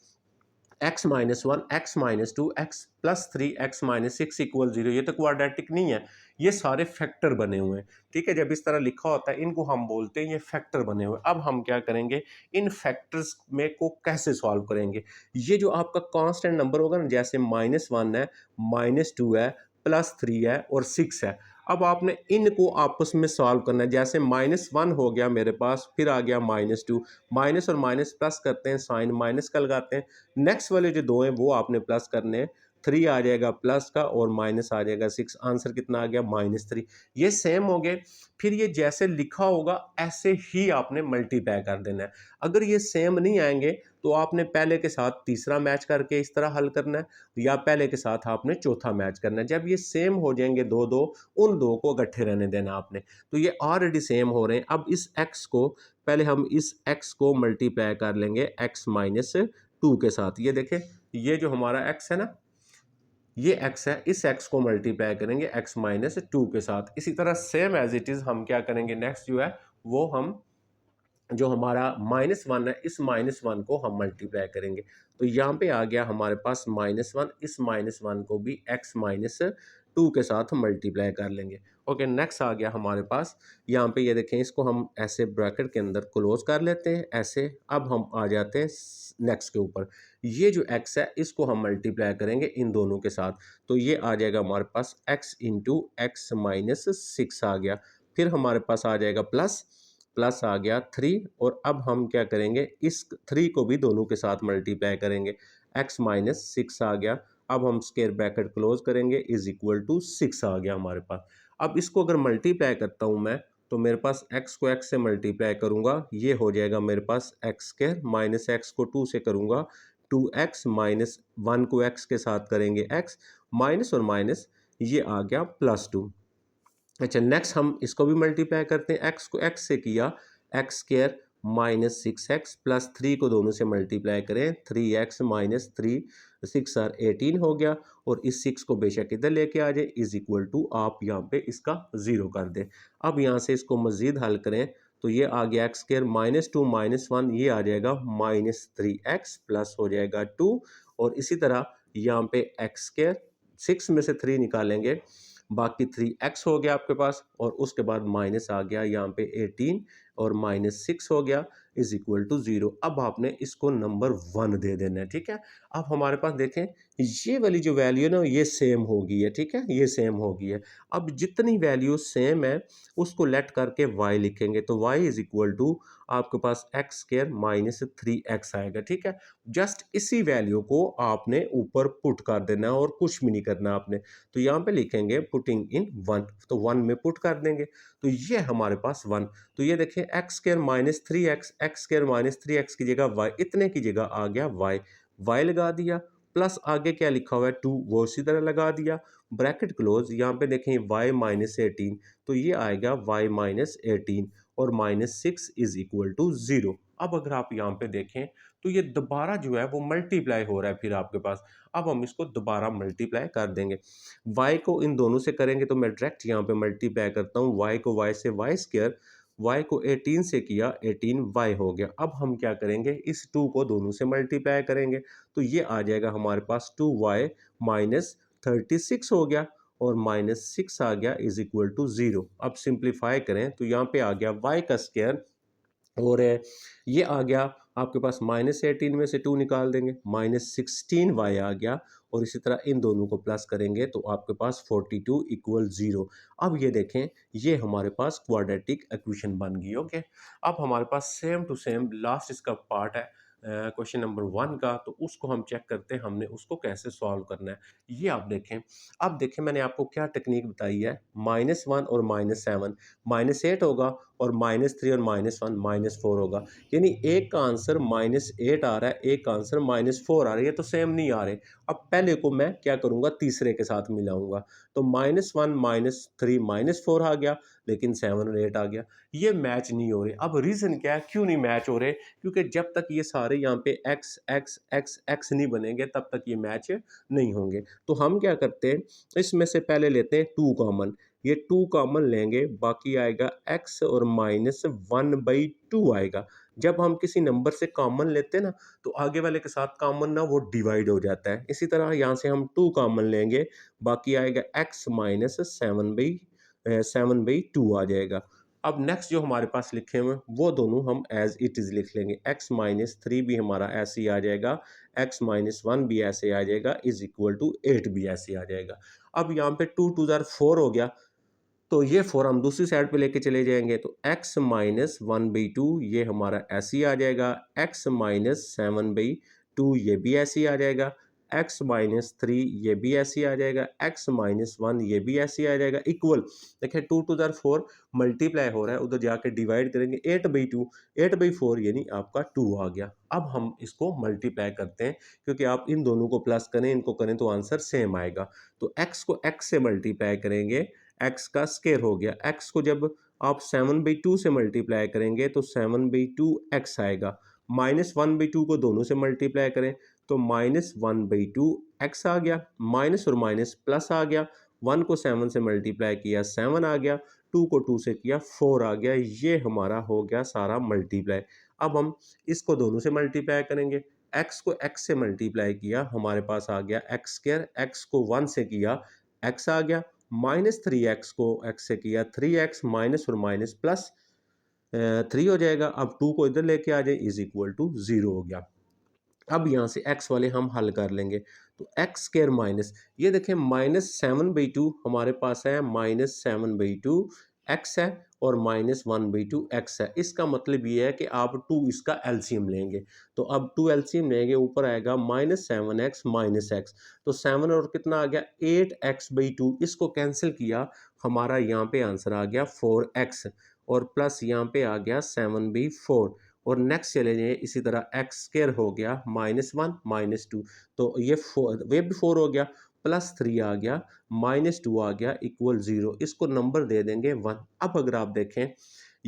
x minus 1, x minus 2, x plus 3, x minus 6 equal 0, ये तो क्वाड्रेटिक नहीं है, ये सारे फैक्टर बने हुए हैं। ठीक है, जब इस तरह लिखा होता है इनको हम बोलते हैं ये फैक्टर बने हुए। अब हम क्या करेंगे, इन फैक्टर्स में को कैसे सॉल्व करेंगे। ये जो आपका कांस्टेंट नंबर होगा ना, जैसे -1 है, -2 है, +3 है और 6 है, अब आपने इनको आपस में सॉल्व करना है। जैसे -1 हो गया मेरे पास, फिर आ गया -2, माइनस और माइनस प्लस करते हैं, साइन माइनस का लगाते हैं, नेक्स्ट वाले जो 2 हैं वो आपने प्लस करने हैं, 3 आ जाएगा प्लस का और माइनस आ जाएगा 6, आंसर कितना आ गया -3। ये सेम हो गए, फिर ये जैसे लिखा होगा ऐसे ही आपने मल्टीप्लाई कर देना है। अगर ये सेम नहीं आएंगे तो आपने पहले के साथ तीसरा मैच करके इस तरह हल करना है, या पहले के साथ आपने चौथा मैच करना है। जब ये सेम हो जाएंगे दो दो, उन दो को इकट्ठे रहने देना आपने। तो ये ऑलरेडी सेम हो रहे हैं। अब इस x को पहले हम इस x को मल्टीप्लाई कर लेंगे x माइनस 2 के साथ। ये देखें, ये जो हमारा x है ना, ये x है, इस x को मल्टीप्लाई करेंगे x माइनस 2 के साथ। इसी तरह सेम एज इट इज हम क्या करेंगे, नेक्स्ट जो है वो हम जो हमारा -1 है, इस -1 को हम मल्टीप्लाई करेंगे, तो यहाँ पे आ गया हमारे पास -1, इस -1 को भी x माइनस 2 के साथ मल्टीप्लाई कर लेंगे। ओके, नेक्स्ट आ गया हमारे पास, यहाँ पे ये देखें, इसको हम ऐसे ब्रैकेट के अंदर क्लोज कर लेते हैं ऐसे। अब हम आ जाते हैं नेक्स्ट के ऊपर, ये जो x है इसको हम मल्टीप्लाई करेंगे इन दोनों के साथ, तो ये आ जाएगा हमारे पास x इंटू एक्स माइनस 6 आ गया, फिर हमारे पास आ जाएगा प्लस आ गया 3, और अब हम क्या करेंगे, इस 3 को भी दोनों के साथ मल्टीप्लाई करेंगे, x माइनस 6 आ गया। अब हम स्क्वायर ब्रैकेट क्लोज करेंगे, इज इक्वल टू 6 आ गया हमारे पास। अब इसको अगर मल्टीप्लाई करता हूं मैं, तो मेरे पास x को x से मल्टीप्लाई करूंगा, ये हो जाएगा मेरे पास एक्स स्क्वायर, माइनस x को 2 से करूंगा 2x, माइनस 1 को x के साथ करेंगे x, माइनस और माइनस ये आ गया +2। अच्छा, नेक्स्ट हम इसको भी मल्टीप्लाई करते हैं, x को x से किया, x square minus 6x plus 3 को दोनों से मल्टीप्लाई करें, 3x माइनस 3, 6 और 18 हो गया, और इस 6 को बेशक इधर लेके आ जाए, इज इक्वल टू आप यहाँ पे इसका 0 कर दें। अब यहाँ से इसको मज़ीद हल करें तो ये आ गया एक्स स्क्र -2 -1, ये आ जाएगा -3x प्लस हो जाएगा 2। और इसी तरह यहाँ पे एक्स स्क्र 6 में से 3 निकालेंगे, बाकी 3x हो गया आपके पास, और उसके बाद माइनस आ गया यहाँ पे 18 और -6 हो गया इज इक्वल टू 0। अब आपने इसको नंबर 1 दे देना है, ठीक है। अब हमारे पास देखें ये वाली जो वैल्यू है ना ये सेम होगी है, ठीक है, ये सेम होगी है। अब जितनी वैल्यू सेम है उसको लेट करके y लिखेंगे, तो y इज इक्वल टू आपके पास एक्स स्क्र -3x आएगा, ठीक है। जस्ट इसी वैल्यू को आपने ऊपर पुट कर देना है और कुछ भी नहीं करना आपने। तो यहाँ पे लिखेंगे पुटिंग इन 1, तो 1 में पुट कर देंगे, तो ये हमारे पास 1। तो ये देखिए x square -3x, x square -3x की जगह y, इतने की जगह आ गया y लगा दिया, प्लस आगे क्या लिखा हुआ है 2, वो इसी तरह लगा दिया, ब्रैकेट क्लोज। यहाँ पे देखें y -18, तो ये आएगा y -18 और -6 इज इक्वल टू 0। अब अगर आप यहाँ पे देखें तो ये दोबारा जो है वो मल्टीप्लाई हो रहा है फिर आपके पास। अब हम इसको दोबारा मल्टीप्लाई कर देंगे, y को इन दोनों से करेंगे, तो मैं डायरेक्ट यहाँ पे मल्टीप्लाई करता हूँ, y को y से y स्क्र, y को 18 से किया 18y हो गया। अब हम क्या करेंगे, इस 2 को दोनों से मल्टीप्लाई करेंगे, तो ये आ जाएगा हमारे पास 2y -36 हो गया, और -6 आ गया इज इक्वल टू 0। अब सिंप्लीफाई करें तो यहाँ पे आ गया y का स्क्वायर, और ये आ गया आपके पास -18 में से 2 निकाल देंगे, -16y आ गया, और इसी तरह इन दोनों को प्लस करेंगे तो आपके पास 42 इक्वल 0। अब ये देखें ये हमारे पास क्वाड्रेटिक इक्वेशन बन गई, ओके। अब हमारे पास सेम टू सेम लास्ट इसका पार्ट है क्वेश्चन नंबर 1 का, तो उसको हम चेक करते हैं हमने उसको कैसे सॉल्व करना है। ये आप देखें, अब देखें मैंने आपको क्या टेक्निक बताई है, -1 और -7, -8 होगा, और -3 और -1 -4 होगा, यानी एक का आंसर -8 आ रहा है, एक का आंसर -4 आ रहा है, ये तो सेम नहीं आ रहे। अब पहले को मैं क्या करूंगा, तीसरे के साथ मिलाऊंगा, तो -1 -3 -4 आ गया, लेकिन 7 और 8 आ गया, ये मैच नहीं हो रहे। अब रीजन क्या है, क्यों नहीं मैच हो रहे, क्योंकि जब तक ये सारे यहाँ पे x x x x नहीं बनेंगे तब तक ये मैच नहीं होंगे। तो हम क्या करते हैं, इसमें से पहले लेते हैं 2 कॉमन, ये 2 कॉमन लेंगे, बाकी आएगा x और -1/2 आएगा। जब हम किसी नंबर से कॉमन लेते हैं ना, तो आगे वाले के साथ कॉमन ना वो डिवाइड हो जाता है। इसी तरह यहाँ से हम 2 कॉमन लेंगे, बाकी आएगा x -7/2 आ जाएगा। अब नेक्स्ट जो हमारे पास लिखे हुए हैं वो दोनों हम एज इट इज लिख लेंगे, x -3 भी हमारा ऐसे ही आ जाएगा, x -1 भी ऐसे आ जाएगा, इज इक्वल टू 8 भी ऐसे आ जाएगा। अब यहाँ पे 2 2 ज़ार 4 हो गया, तो ये 4 हम दूसरी साइड पे लेके चले जाएंगे, तो x -1/2 ये हमारा ऐसे ही आ जाएगा, x -7/2 ये भी ऐसे ही आ जाएगा, x -3 ये भी ऐसे ही आ जाएगा, x -1 ये भी ऐसे ही आ जाएगा, इक्वल। देखिए 2 2 ज़ार 4 मल्टीप्लाई हो रहा है, उधर जाके डिवाइड करेंगे, 8/2, 8/4 यानी आपका 2 आ गया। अब हम इसको मल्टीप्लाई करते हैं, क्योंकि आप इन दोनों को प्लस करें इनको करें तो आंसर सेम आएगा। तो x को x से मल्टीप्लाई करेंगे, x का स्केयर हो गया, x को जब आप 7/2 से मल्टीप्लाई करेंगे तो 7/2 x आएगा, -1/2 को दोनों से मल्टीप्लाई करें तो -1/2 x आ गया, माइनस और माइनस प्लस आ गया, 1 को 7 से मल्टीप्लाई किया 7 आ गया, 2 को 2 से किया 4 आ गया, ये हमारा हो गया सारा मल्टीप्लाई। अब हम इसको दोनों से मल्टीप्लाई करेंगे, x को x से मल्टीप्लाई किया हमारे पास आ गया एक्स स्क्र, x को 1 से किया x आ गया, -3x को x से किया 3x, माइनस और माइनस प्लस 3 हो जाएगा। अब 2 को इधर लेके आ जाए, इज इक्वल टू 0 हो गया। अब यहाँ से x वाले हम हल कर लेंगे, तो एक्स स्क्र माइनस, ये देखें -7/2 हमारे पास है, -7/2 x है, और -1/2 x है। इसका मतलब ये है कि आप 2 इसका एलसीएम लेंगे, तो अब 2 एलसीएम लेंगे, ऊपर आएगा -7x -x, तो 7 और कितना आ गया 8x/2, इसको कैंसिल किया, हमारा यहाँ पे आंसर आ गया 4x, और प्लस यहाँ पे आ गया 7/4, और नेक्स्ट चले जाइए, इसी तरह एक्स स्क्र हो गया -1 -2, तो ये 4 वे भी 4 हो गया, +3 आ गया, -2 आ गया, इक्वल 0, इसको नंबर दे देंगे 1। अब अगर आप देखें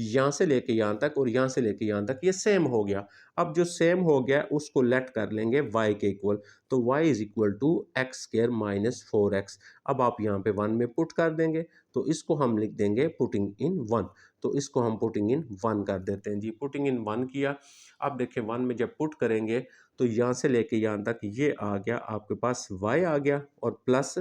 यहाँ से लेके यहाँ तक और यहाँ से लेके यहाँ तक ये सेम हो गया। अब जो सेम हो गया उसको लेट कर लेंगे y के इक्वल, तो y is equal to x square minus 4x। अब आप यहाँ पे 1 में पुट कर देंगे, तो इसको हम लिख देंगे पुटिंग इन 1, तो इसको हम पुटिंग इन 1 कर देते हैं जी। पुटिंग इन 1 किया। अब देखिए 1 में जब पुट करेंगे तो यहाँ से लेके यहाँ तक ये आ गया आपके पास y आ गया और प्लस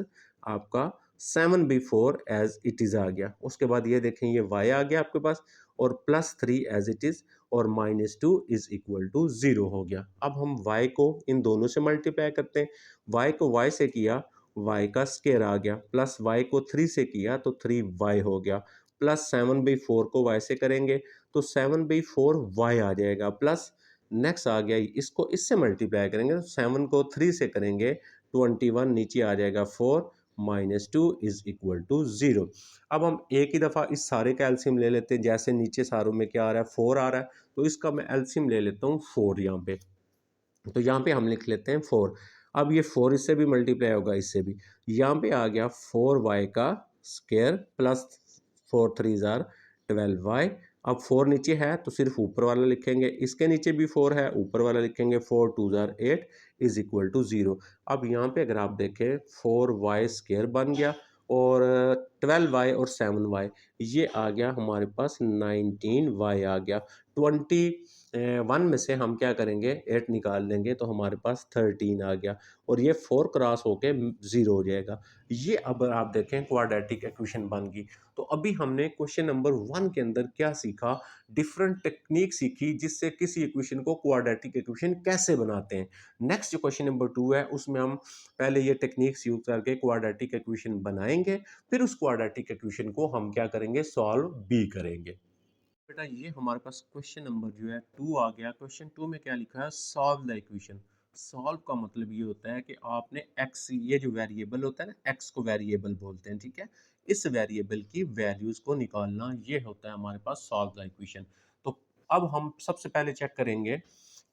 आपका 7b4 एज इट इज़ आ गया। उसके बाद ये देखें ये y आ गया आपके पास और प्लस 3 एज इट इज़ और -2 इज इक्वल टू 0 हो गया। अब हम y को इन दोनों से मल्टीप्लाई करते हैं। y को y से किया, y का स्क्वायर आ गया, प्लस y को 3 से किया तो 3y हो गया, प्लस 7/4 को y से करेंगे तो 7/4 y आ जाएगा, प्लस नेक्स्ट आ गया इसको इससे मल्टीप्लाई करेंगे तो 7 को 3 से करेंगे 21, नीचे आ जाएगा 4 -2 इज इक्वल टू 0। अब हम एक ही दफ़ा इस सारे का एलसीएम ले लेते हैं। जैसे नीचे सारों में क्या आ रहा है 4 आ रहा है, तो इसका मैं एलसीएम ले लेता हूँ 4 यहाँ पे, तो यहाँ पे हम लिख लेते हैं 4। अब ये 4 इससे भी मल्टीप्लाई होगा, इससे भी, यहाँ पे आ गया 4y का स्क्वायर प्लस 4 3 ज़ार 12y। अब 4 नीचे है तो सिर्फ ऊपर वाला लिखेंगे, इसके नीचे भी 4 है, ऊपर वाला लिखेंगे 4 2 ज़ार 8 इज इक्वल टू 0। अब यहाँ पे अगर आप देखें 4y स्क्वायर बन गया और 12y और 7y ये आ गया हमारे पास 19y आ गया। 21 में से हम क्या करेंगे 8 निकाल लेंगे तो हमारे पास 13 आ गया और ये 4 क्रॉस होके 0 हो जाएगा। ये अब आप देखें क्वाड्रेटिक इक्वेशन बन गई। तो अभी हमने क्वेश्चन नंबर 1 के अंदर क्या सीखा, डिफरेंट टेक्निक सीखी जिससे किसी इक्वेशन को क्वाड्रेटिक इक्वेशन कैसे बनाते हैं। नेक्स्ट जो क्वेश्चन नंबर 2 है उसमें हम पहले ये टेक्निक्स यूज करके क्वाड्रेटिक इक्वेशन बनाएंगे, फिर उस क्वाड्रेटिक इक्वेशन को हम क्या करेंगे सॉल्व भी करेंगे। बेटा ये हमारे पास क्वेश्चन नंबर जो है 2 आ गया। क्वेश्चन 2 में क्या लिखा है, सॉल्व द इक्वेशन। सॉल्व का मतलब ये होता है कि आपने x, ये जो वेरिएबल होता है ना, x को वेरिएबल बोलते हैं, ठीक है, इस वेरिएबल की वैल्यूज को निकालना, ये होता है हमारे पास सॉल्व द इक्वेशन। तो अब हम सबसे पहले चेक करेंगे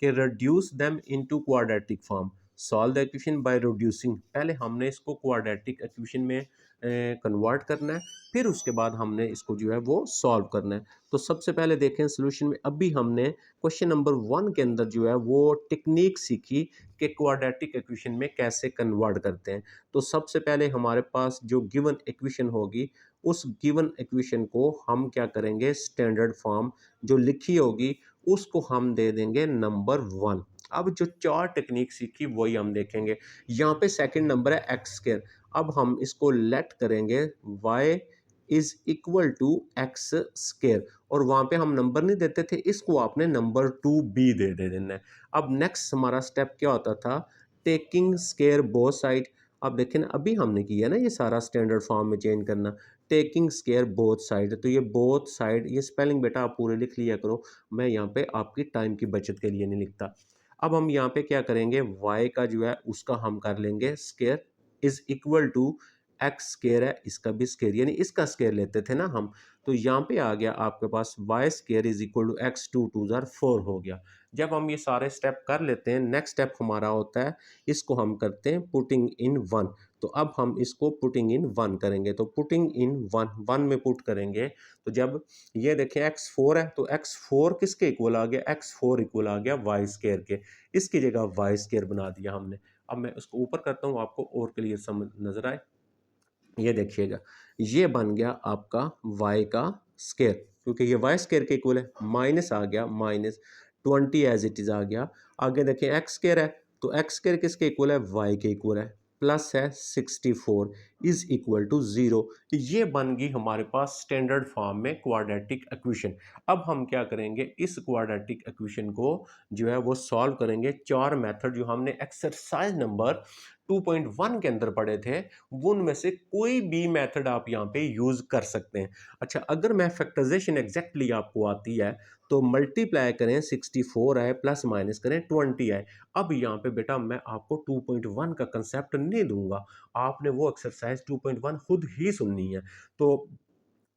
कि reduce them into quadratic form. Solve the equation by reducing, पहले हमने इसको क्वाड्रेटिक इक्वेशन में कन्वर्ट करना है, फिर उसके बाद हमने इसको जो है वो सॉल्व करना है। तो सबसे पहले देखें सोल्यूशन में, अभी हमने क्वेश्चन नंबर 1 के अंदर जो है वो टेक्निक सीखी कि क्वाड्रेटिक इक्वेशन में कैसे कन्वर्ट करते हैं। तो सबसे पहले हमारे पास जो गिवन इक्वेशन होगी, उस गिवन इक्वेशन को हम क्या करेंगे, स्टैंडर्ड फॉर्म जो लिखी होगी उसको हम दे देंगे नंबर 1। अब जो 4 टेक्निक सीखी वही हम देखेंगे। यहाँ पे सेकंड नंबर है एक्स स्क्वायर। अब हम इसको लेट करेंगे y is equal to x square, और वहां पे हम नंबर नहीं देते थे, इसको आपने नंबर 2 b दे देना है। अब नेक्स्ट हमारा स्टेप क्या होता था, टेकिंग स्क्वायर बोथ साइड। अब देखें ना, अभी हमने किया ना ये सारा स्टैंडर्ड फॉर्म में चेंज करना, टेकिंग स्क्वायर बोथ साइड। तो ये बोथ साइड, ये स्पेलिंग बेटा आप पूरे लिख लिया करो, मैं यहाँ पे आपकी टाइम की बचत के लिए नहीं लिखता। अब हम यहाँ पे क्या करेंगे, y का जो है उसका हम कर लेंगे square is equal to x square है, इसका भी स्क्वायर, यानी इसका स्क्वायर लेते थे ना हम, तो यहाँ पे आ गया आपके पास y square is equal to x 2 2 ज़ार 4 हो गया। जब हम ये सारे स्टेप कर लेते हैं, नेक्स्ट स्टेप हमारा होता है, इसको हम करते हैं पुटिंग इन 1। तो अब हम इसको पुटिंग इन 1 करेंगे, तो पुटिंग इन 1 में पुट करेंगे, तो जब ये देखें x4 है तो x4 किसके इक्वल आ गया, x4 इक्वल आ गया वाई स्क्वायर के, इसकी जगह वाई स्क्वायर बना दिया हमने। अब मैं उसको ऊपर करता हूँ आपको और क्लियर समझ नजर आए। ये देखिएगा, ये बन गया आपका y का स्क्वायर, क्योंकि ये y स्क्वायर के इक्वल है, माइनस आ गया -20 एज इट इज आ गया। आगे देखें एक्स स्क्वायर है तो एक्स स्क्वायर किसके इक्वल है, y के इक्वल है, प्लस है 64 इज इक्वल टू 0। ये बन गई हमारे पास स्टैंडर्ड फॉर्म में क्वाड्रेटिक इक्वेशन। अब हम क्या करेंगे, इस क्वाड्रेटिक इक्वेशन को जो है वो सॉल्व करेंगे। 4 मेथड जो हमने एक्सरसाइज नंबर 2.1 के अंदर पढ़े थे, उनमें से कोई भी मेथड आप यहाँ पे यूज कर सकते हैं। अच्छा, अगर मैं फैक्टराइजेशन एग्जैक्टली आपको आती है तो मल्टीप्लाई करें 64 आए प्लस माइनस करें 20 आए। अब यहाँ पे बेटा मैं आपको 2.1 का कंसेप्ट नहीं दूंगा, आपने वो एक्सरसाइज 2.1 खुद ही सुननी है। तो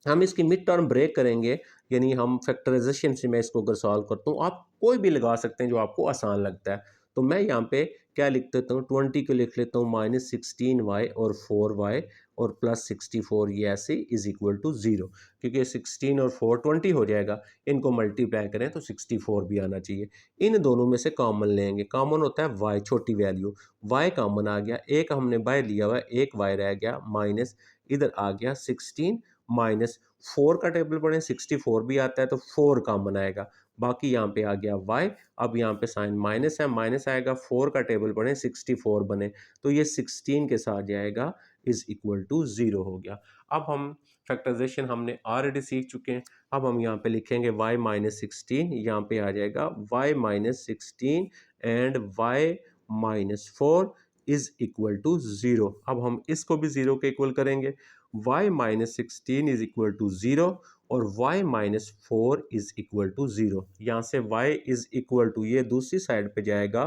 हम इसकी मिड टर्म ब्रेक करेंगे, यानी हम फैक्टराइजेशन से मैं इसको अगर सॉल्व करता हूँ, आप कोई भी लगा सकते हैं जो आपको आसान लगता है। तो मैं यहाँ पे क्या लिख देता हूँ, 20 को लिख लेता हूँ -16y और 4y, और प्लस 64 ये ऐसे इज इक्वल टू 0, क्योंकि 16 और 4 20 हो जाएगा, इनको मल्टीप्लाई करें तो 64 भी आना चाहिए। इन दोनों में से कॉमन लेंगे, कॉमन होता है y, छोटी वैल्यू y कॉमन आ गया, एक हमने बाय लिया हुआ है, एक y रह गया, माइनस इधर आ गया 16 माइनस 4 का टेबल पढ़ें 64 भी आता है तो 4 कॉमन आएगा, बाकी यहाँ पे आ गया y। अब यहाँ पे साइन माइनस है, माइनस आएगा, 4 का टेबल पढ़ें 64 बने, तो ये 16 के साथ जाएगा इज इक्वल टू 0 हो गया। अब हम फैक्टराइजेशन हमने ऑलरेडी सीख चुके हैं। अब हम यहाँ पे लिखेंगे y माइनस 16, यहाँ पे आ जाएगा y minus 16 and y minus 4 is equal to 0। अब हम इसको भी 0 के इक्वल करेंगे, y minus 16 is equal to 0 और y minus 4 is equal to 0। यहाँ से y इज इक्वल टू ये दूसरी साइड पे जाएगा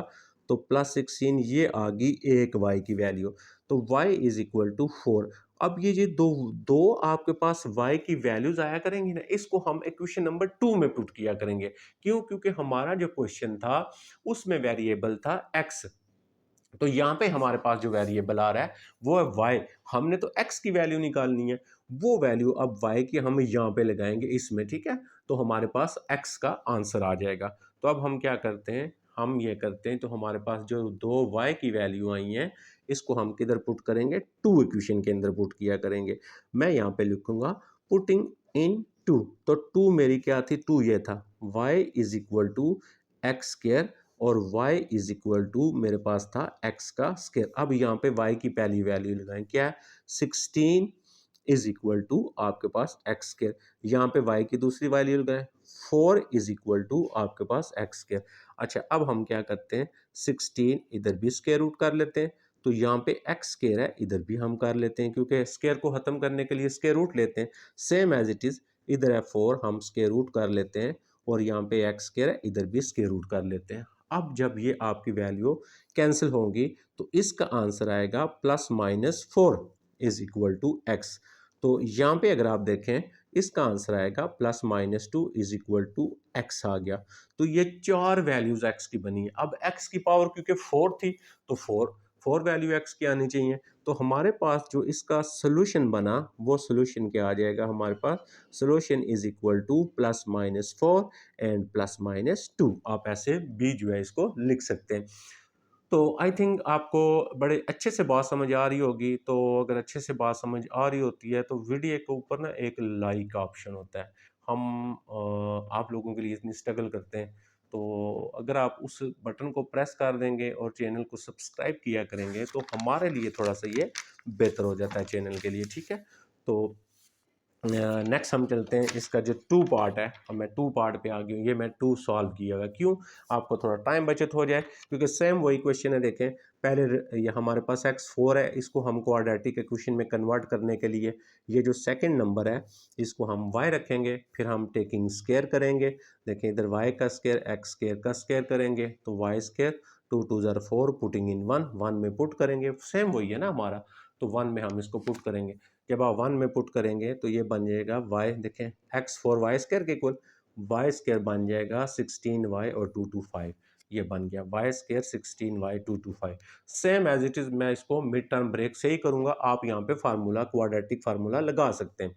तो प्लस 16 ये आ गई एक y की वैल्यू, तो y इज इक्वल टू 4। अब ये दो दो आपके पास y की वैल्यूज आया करेंगी ना, इसको हम इक्वेशन नंबर 2 में पुट किया करेंगे। क्यों? क्योंकि हमारा जो क्वेश्चन था उसमें वेरिएबल था x, तो यहाँ पे हमारे पास जो वेरिएबल आ रहा है वो है y। हमने तो x की वैल्यू निकालनी है, वो वैल्यू अब y की हम यहाँ पे लगाएंगे इसमें, ठीक है, तो हमारे पास x का आंसर आ जाएगा। तो अब हम क्या करते हैं, हम ये करते हैं, तो हमारे पास जो दो y की वैल्यू आई हैं इसको हम किधर पुट करेंगे, 2 इक्वेशन के अंदर पुट किया करेंगे। मैं यहाँ पे लिखूंगा पुटिंग इन 2, तो 2 मेरी क्या थी, 2 ये था y is equal to x square और y इज इक्वल टू मेरे पास था x का स्क्वायर। अब यहाँ पे y की पहली वैल्यू लगाएं, क्या है 16 इज इक्वल टू आपके पास x स्क्वायर, यहाँ पे y की दूसरी वैल्यू लगाएं 4 इज इक्वल टू आपके पास x स्क्वायर। अच्छा अब हम क्या करते हैं, 16 इधर भी स्क्वायर रूट कर लेते हैं, तो यहाँ पे x स्क्वायर है इधर भी हम कर लेते हैं, क्योंकि स्क्वायर को खत्म करने के लिए स्क्वायर रूट लेते हैं, सेम एज इट इज इधर है 4 हम स्क्वायर रूट कर लेते हैं और यहाँ पे एक्स स्क्वायर है इधर भी स्क्वायर रूट कर लेते हैं। अब जब ये आपकी वैल्यू कैंसिल होंगी तो इसका आंसर आएगा plus minus 4 is equal to x. तो यहाँ पे अगर आप देखें इसका आंसर आएगा plus minus 2 is equal to x आ गया। तो ये चार वैल्यूज एक्स की बनी है। अब एक्स की पावर क्योंकि 4 थी तो 4 वैल्यू एक्स की आनी चाहिए, तो हमारे पास जो इसका सोल्यूशन बना वो सोल्यूशन क्या आ जाएगा हमारे पास, solution is equal to plus minus 4 and plus minus 2। आप ऐसे भी जो है इसको लिख सकते हैं। तो आई थिंक आपको बड़े अच्छे से बात समझ आ रही होगी। तो अगर अच्छे से बात समझ आ रही होती है तो वीडियो के ऊपर ना एक लाइक का ऑप्शन होता है, हम आप लोगों के लिए इतनी स्ट्रगल करते हैं, तो अगर आप उस बटन को प्रेस कर देंगे और चैनल को सब्सक्राइब किया करेंगे तो हमारे लिए थोड़ा सा ये बेहतर हो जाता है चैनल के लिए, ठीक है। तो नेक्स्ट हम चलते हैं, इसका जो 2 पार्ट है, अब मैं 2 पार्ट पे आ गया हूँ, ये मैं 2 सॉल्व किया हुआ, क्यों, आपको थोड़ा टाइम बचत हो जाए, क्योंकि सेम वही क्वेश्चन है। देखें पहले ये हमारे पास x4 है, इसको हम क्वाड्रेटिक इक्वेशन में कन्वर्ट करने के लिए ये जो सेकंड नंबर है इसको हम y रखेंगे, फिर हम टेकिंग स्क्वायर करेंगे। देखें इधर y का स्क्वायर x स्क्वायर का स्क्वायर करेंगे तो y स्क्वायर 2 2 ज़र 4 पुटिंग इन 1 में पुट करेंगे, सेम वही है ना हमारा, तो 1 में हम इसको पुट करेंगे। जब आप 1 में पुट करेंगे तो ये बन जाएगा y, देखें x4 y स्क्वायर के इक्वल, y स्क्वायर बन जाएगा 16y और 225, ये बन गया y square 16y 225। Same as it is मैं इसको मिड टर्म ब्रेक से ही करूंगा, आप यहाँ पे फार्मूला क्वाड्रेटिक फार्मूला लगा सकते हैं।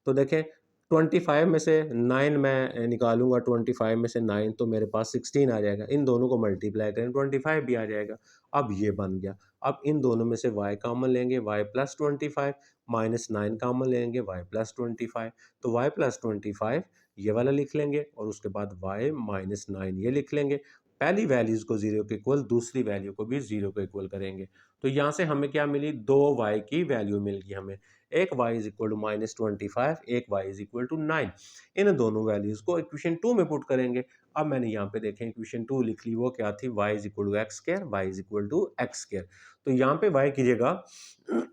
तो देखें 25 में से 9 मैं निकालूंगा, 25 में से 9 तो मेरे पास 16 आ जाएगा, इन दोनों को मल्टीप्लाई करें 25 भी आ जाएगा। अब ये बन गया, अब इन दोनों में से y कॉमन लेंगे, y प्लस 25 माइनस 9 कॉमन लेंगे, y प्लस 25, तो y प्लस 25 ये वाला लिख लेंगे और उसके बाद y माइनस 9 ये लिख लेंगे। पहली वैल्यूज को 0 के इक्वल, दूसरी वैल्यू को भी 0 के इक्वल करेंगे, तो यहाँ से हमें क्या मिली, 2y की वैल्यू मिल गई हमें, एक y is equal to minus 25, एक y इज इक्वल टू 9। इन दोनों वैल्यूज को इक्वेशन 2 में पुट करेंगे। अब मैंने यहाँ पे देखें इक्वेशन 2 लिख ली, वो क्या थी, y is equal to x square, y is equal to x square. तो यहाँ पे y की जगह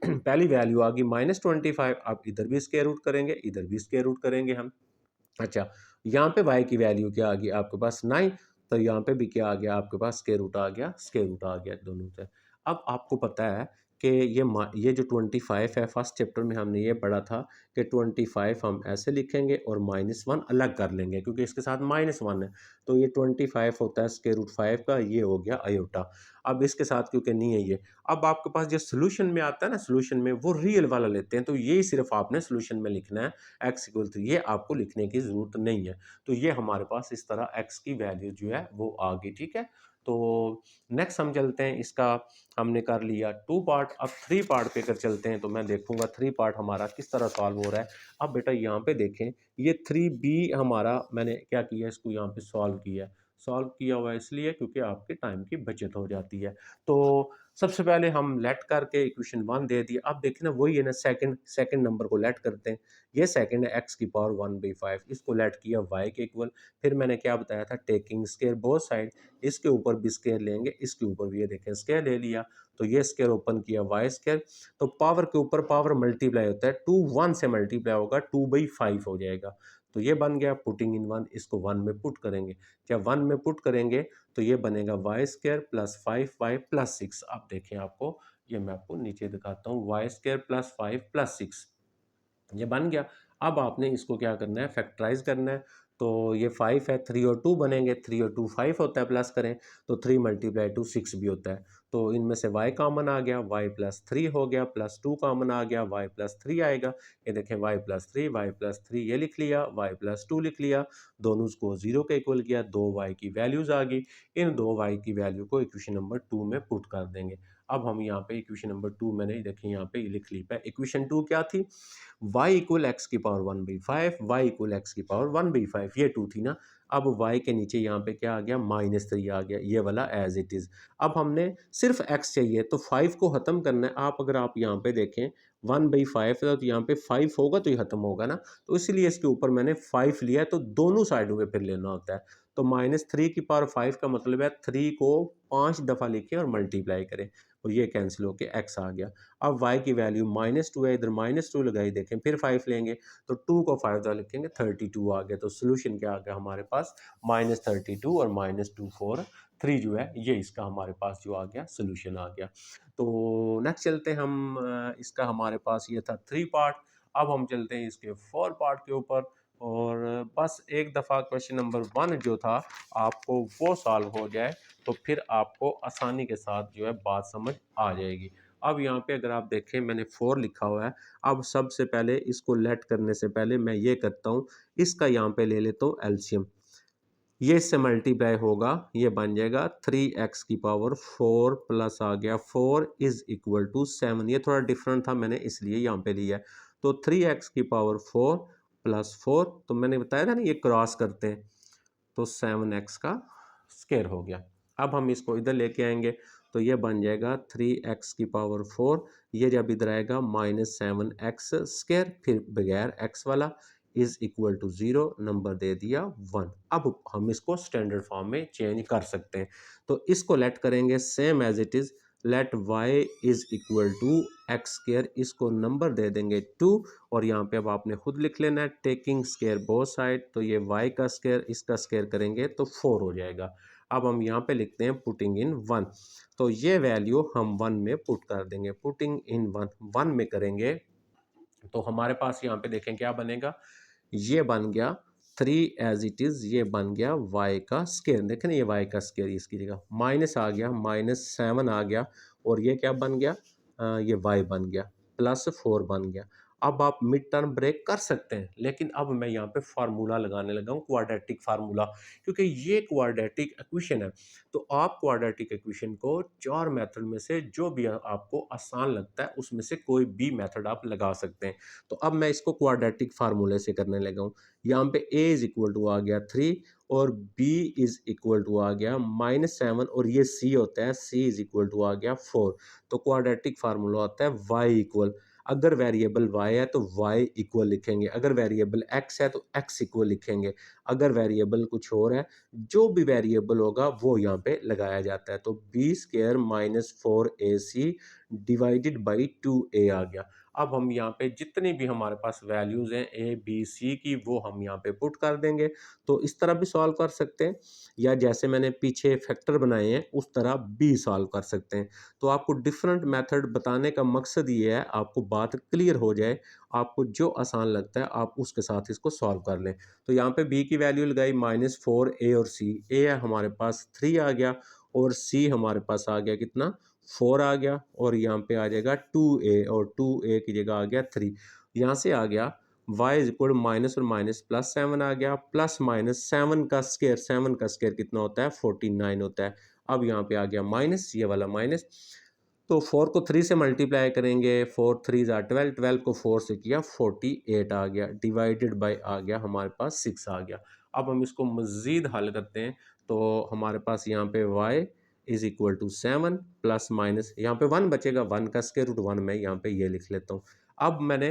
पहली वैल्यू आ गई माइनस 25, अब इधर भी स्क्वायर रूट करेंगे, इधर भी स्क्वायर रूट करेंगे हम। अच्छा यहाँ पे y की वैल्यू क्या आ गई आपके पास 9, तो यहाँ पे भी क्या आ गया आपके पास स्क्वायर रूट आ गया, स्क्वायर रूट आ गया दोनों से। अब आपको पता है कि ये जो 25 है, फर्स्ट चैप्टर में हमने ये पढ़ा था कि 25 हम ऐसे लिखेंगे और -1 अलग कर लेंगे क्योंकि इसके साथ -1 है। तो ये 25 होता है स्क्वायर रूट 5 का, ये हो गया आयोटा। अब इसके साथ क्योंकि नहीं है ये, अब आपके पास जो सॉल्यूशन में आता है ना, सॉल्यूशन में वो रियल वाला लेते हैं, तो ये सिर्फ आपने सॉल्यूशन में लिखना है x इक्वल 3, ये आपको लिखने की ज़रूरत नहीं है। तो ये हमारे पास इस तरह x की वैल्यू जो है वो आ गई, ठीक है। तो नेक्स्ट हम चलते हैं, इसका हमने कर लिया 2 पार्ट, अब 3 पार्ट पे अगर चलते हैं तो मैं देखूंगा 3 पार्ट हमारा किस तरह सॉल्व हो रहा है। अब बेटा यहाँ पे देखें, ये 3b हमारा मैंने क्या किया, इसको यहाँ पे सॉल्व किया हुआ है इसलिए क्योंकि आपके टाइम की बचत हो जाती है। तो सबसे पहले हम लेट करके इक्वेशन 1 दे दिया। अब देखें ना, वही है ना, सेकंड नंबर को लेट करते हैं। ये सेकंड है x की पावर 1/5, इसको लेट किया y के इक्वल। फिर मैंने क्या बताया था, टेकिंग स्केयर बोथ साइड, इसके ऊपर भी स्केयर लेंगे, इसके ऊपर भी ये देखें स्केयर ले लिया, तो ये स्केयर ओपन किया y स्केयर। तो पावर के ऊपर पावर मल्टीप्लाई होता है, 2 1 से मल्टीप्लाई होगा, 2/5 हो जाएगा। तो ये बन गया पुटिंग इन 1, इसको 1 में पुट करेंगे। जब 1 में पुट करेंगे तो ये बनेगा Y square plus 5y plus 6। आप देखें, आपको ये मैं आपको नीचे दिखाता हूँ, वाई स्क्वायर प्लस 5 प्लस 6 ये बन गया। अब आपने इसको क्या करना है, फैक्टराइज करना है। तो ये 5 है, 3 और 2 बनेंगे, 3 और 2 5 होता है, प्लस करें तो 3 मल्टीप्लाई 2 6 भी होता है। तो इनमें से y कॉमन आ गया, y प्लस 3 हो गया, प्लस 2 कॉमन आ गया, y प्लस 3 आएगा। ये देखें y प्लस 3, y प्लस 3 ये लिख लिया, y प्लस 2 लिख लिया, दोनों को 0 के इक्वल किया, 2y की वैल्यूज आ गई। इन 2y की वैल्यू को इक्वेशन नंबर 2 में पुट कर देंगे। अब हम यहाँ पे इक्वेशन नंबर 2 मैंने देखें यहाँ पे लिख ली है। इक्वेशन 2 क्या थी, y इक्वल एक्स की पावर 1/5, y इक्वल एक्स की पावर 1/5, ये 2 थी ना। अब y के नीचे यहाँ पे क्या आ गया, -3 आ गया, ये वाला एज इट इज़। अब हमने सिर्फ x चाहिए, तो 5 को ख़त्म करना है। अगर आप यहाँ पे देखें 1/5 है, तो यहाँ पे 5 होगा तो ये ख़त्म होगा ना, तो इसलिए इसके ऊपर मैंने 5 लिया है, तो दोनों साइडों में फिर लेना होता है। तो -3 की पावर 5 का मतलब है 3 को 5 दफ़ा लिखें और मल्टीप्लाई करें, और ये कैंसिल होके x आ गया। अब y की वैल्यू -2 है, इधर -2 लगाई, देखें फिर 5 लेंगे तो 2 को 5 दफ़ा लिखेंगे, 32 आ गया। तो सोल्यूशन क्या आ गया हमारे पास, -32 और -243 जो है ये इसका हमारे पास जो आ गया सोल्यूशन आ गया। तो नेक्स्ट चलते हैं हम, इसका हमारे पास ये था 3 पार्ट। अब हम चलते हैं इसके 4 पार्ट के ऊपर, और बस एक दफ़ा क्वेश्चन नंबर 1 जो था आपको वो सॉल्व हो जाए तो फिर आपको आसानी के साथ जो है बात समझ आ जाएगी। अब यहाँ पे अगर आप देखें, मैंने 4 लिखा हुआ है। अब सबसे पहले इसको लेट करने से पहले मैं ये करता हूँ, इसका यहाँ पे ले लेता हूँ एलसीएम। ये इससे मल्टीप्लाई होगा, ये बन जाएगा 3x की पावर 4 प्लस आ गया 4 इज इक्वल टू 7। ये थोड़ा डिफरेंट था, मैंने इसलिए यहाँ पे लिया है। तो 3x की पावर 4 प्लस 4, तो मैंने बताया था ना ये क्रॉस करते हैं, तो 7x का स्क्वायर हो गया। अब हम इसको इधर लेके आएंगे तो ये बन जाएगा 3x की पावर 4, ये जब इधर आएगा -7x स्क्वायर, फिर बगैर x वाला इज इक्वल टू 0, नंबर दे दिया 1। अब हम इसको स्टैंडर्ड फॉर्म में चेंज कर सकते हैं। तो इसको लेट करेंगे same as it is, let y is equal to x square, इसको नंबर दे देंगे 2, और यहाँ पे अब आपने खुद लिख लेना है टेकिंग स्क्वायर बोथ साइड, तो ये y का स्क्वायर इसका स्क्वायर करेंगे तो 4 हो जाएगा। अब हम यहाँ पे लिखते हैं पुटिंग इन 1, तो ये वैल्यू हम 1 में पुट कर देंगे। पुटिंग इन 1 में करेंगे तो हमारे पास यहाँ पे देखें क्या बनेगा, ये बन गया 3 एज इट इज, ये बन गया y का स्क्वायर। देखें ना, ये y का स्क्वायर, इसकी जगह माइनस आ गया, -7 आ गया, और ये क्या बन गया, ये y बन गया, +4 बन गया। अब आप मिड टर्म ब्रेक कर सकते हैं, लेकिन अब मैं यहाँ पे फार्मूला लगाने लगा हूँ, क्वाड्रेटिक फार्मूला, क्योंकि ये क्वाड्रेटिक इक्वेशन है। तो आप क्वाड्रेटिक इक्वेशन को 4 मेथड में से जो भी आपको आसान लगता है उसमें से कोई भी मेथड आप लगा सकते हैं। तो अब मैं इसको क्वाड्रेटिक फार्मूले से करने लगा हूँ। यहाँ पे a इज इक्वल टू आ गया 3, और b इज इक्वल टू आ गया -7, और ये c होता है, c इज इक्वल टू आ गया 4। तो क्वाड्रेटिक फार्मूला होता है y इक्वल, अगर वेरिएबल y है तो y इक्वल लिखेंगे, अगर वेरिएबल x है तो x इक्वल लिखेंगे, अगर वेरिएबल कुछ और है, जो भी वेरिएबल होगा वो यहाँ पे लगाया जाता है। तो b square -4ac divided by 2a आ गया। अब हम यहाँ पे जितनी भी हमारे पास वैल्यूज़ हैं ए बी सी की, वो हम यहाँ पे पुट कर देंगे। तो इस तरह भी सॉल्व कर सकते हैं, या जैसे मैंने पीछे फैक्टर बनाए हैं उस तरह भी सॉल्व कर सकते हैं। तो आपको डिफरेंट मेथड बताने का मकसद ये है, आपको बात क्लियर हो जाए, आपको जो आसान लगता है आप उसके साथ इसको सॉल्व कर लें। तो यहाँ पे बी की वैल्यू लगाई -4 ए और सी। ए है हमारे पास 3 आ गया, और सी हमारे पास आ गया कितना, 4 आ गया, और यहाँ पे आ जाएगा 2a, और 2a की जगह आ गया 3। यहाँ से आ गया y इज इक्वल माइनस और माइनस प्लस 7 आ गया, प्लस माइनस 7 का स्केयर, 7 का स्केयर कितना होता है, 49 होता है। अब यहाँ पे आ गया माइनस, ये वाला माइनस, तो 4 को 3 से मल्टीप्लाई करेंगे, 4 3 ज़ा 12, 12 को 4 से किया 48 आ गया, डिवाइडेड बाय आ गया हमारे पास 6 आ गया। अब हम इसको मज़ीद हल करते हैं, तो हमारे पास यहाँ पे y is equal to 7 plus minus, यहाँ पे 1 बचेगा, 1 का स्क्वायर रूट 1 मैं यहाँ पे ये लिख लेता हूँ। अब मैंने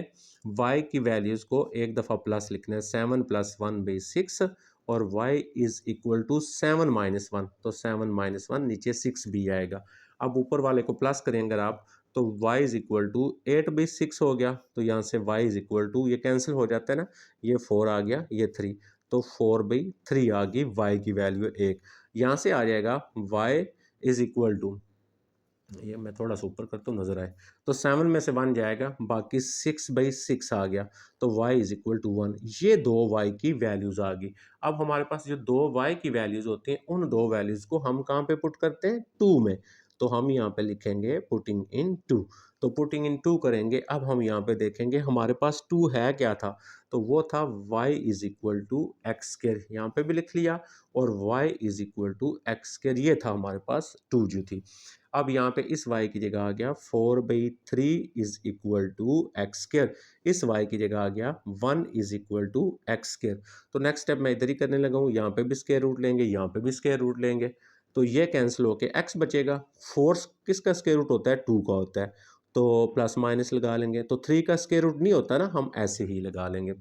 y की वैल्यूज़ को एक दफ़ा प्लस लिखना है, 7 प्लस 1 बाई 6, और y is equal to 7 minus 1, तो 7 माइनस 1 नीचे 6 भी आएगा। अब ऊपर वाले को प्लस करेंगे अगर आप, तो y इज इक्वल टू 8/6 हो गया, तो यहाँ से y इज इक्वल टू, ये कैंसिल हो जाता है ना, ये 4 आ गया, ये 3, तो 4/3 आ गई y की वैल्यू 1। यहाँ से आ जाएगा y इज इक्वल टू, ये मैं थोड़ा सा ऊपर करता हूँ नजर आए, तो 7 में से 1 जाएगा, बाकी 6/6 आ गया, तो y इज इक्वल टू 1। ये दो y की वैल्यूज आ गई। अब हमारे पास जो दो y की वैल्यूज होती हैं, उन दो वैल्यूज को हम कहाँ पे पुट करते हैं, 2 में। तो हम यहाँ पे लिखेंगे पुटिंग इन 2, तो पुटिंग इन 2 करेंगे। अब हम यहाँ पे देखेंगे हमारे पास 2 है क्या था, तो वो था y is equal to x square, यहाँ पे भी लिख लिया, और y is equal to x square, ये था हमारे पास 2 जो थी। अब यहाँ पे इस y की जगह आ गया 4/3 is equal to x square, इस y की जगह आ गया 1 is equal to x square. तो नेक्स्ट स्टेप मैं इधर ही करने लगा हूँ, यहाँ पे भी स्क्वायर रूट लेंगे, यहाँ पे भी स्क्वायर रूट लेंगे, तो ये कैंसिल होके x बचेगा। 4 किसका स्क्वायर रूट होता है, 2 का होता है, तो प्लस माइनस लगा लेंगे, तो 3 का स्क्वायर रूट नहीं होता ना, हम ऐसे ही लगा लेंगे।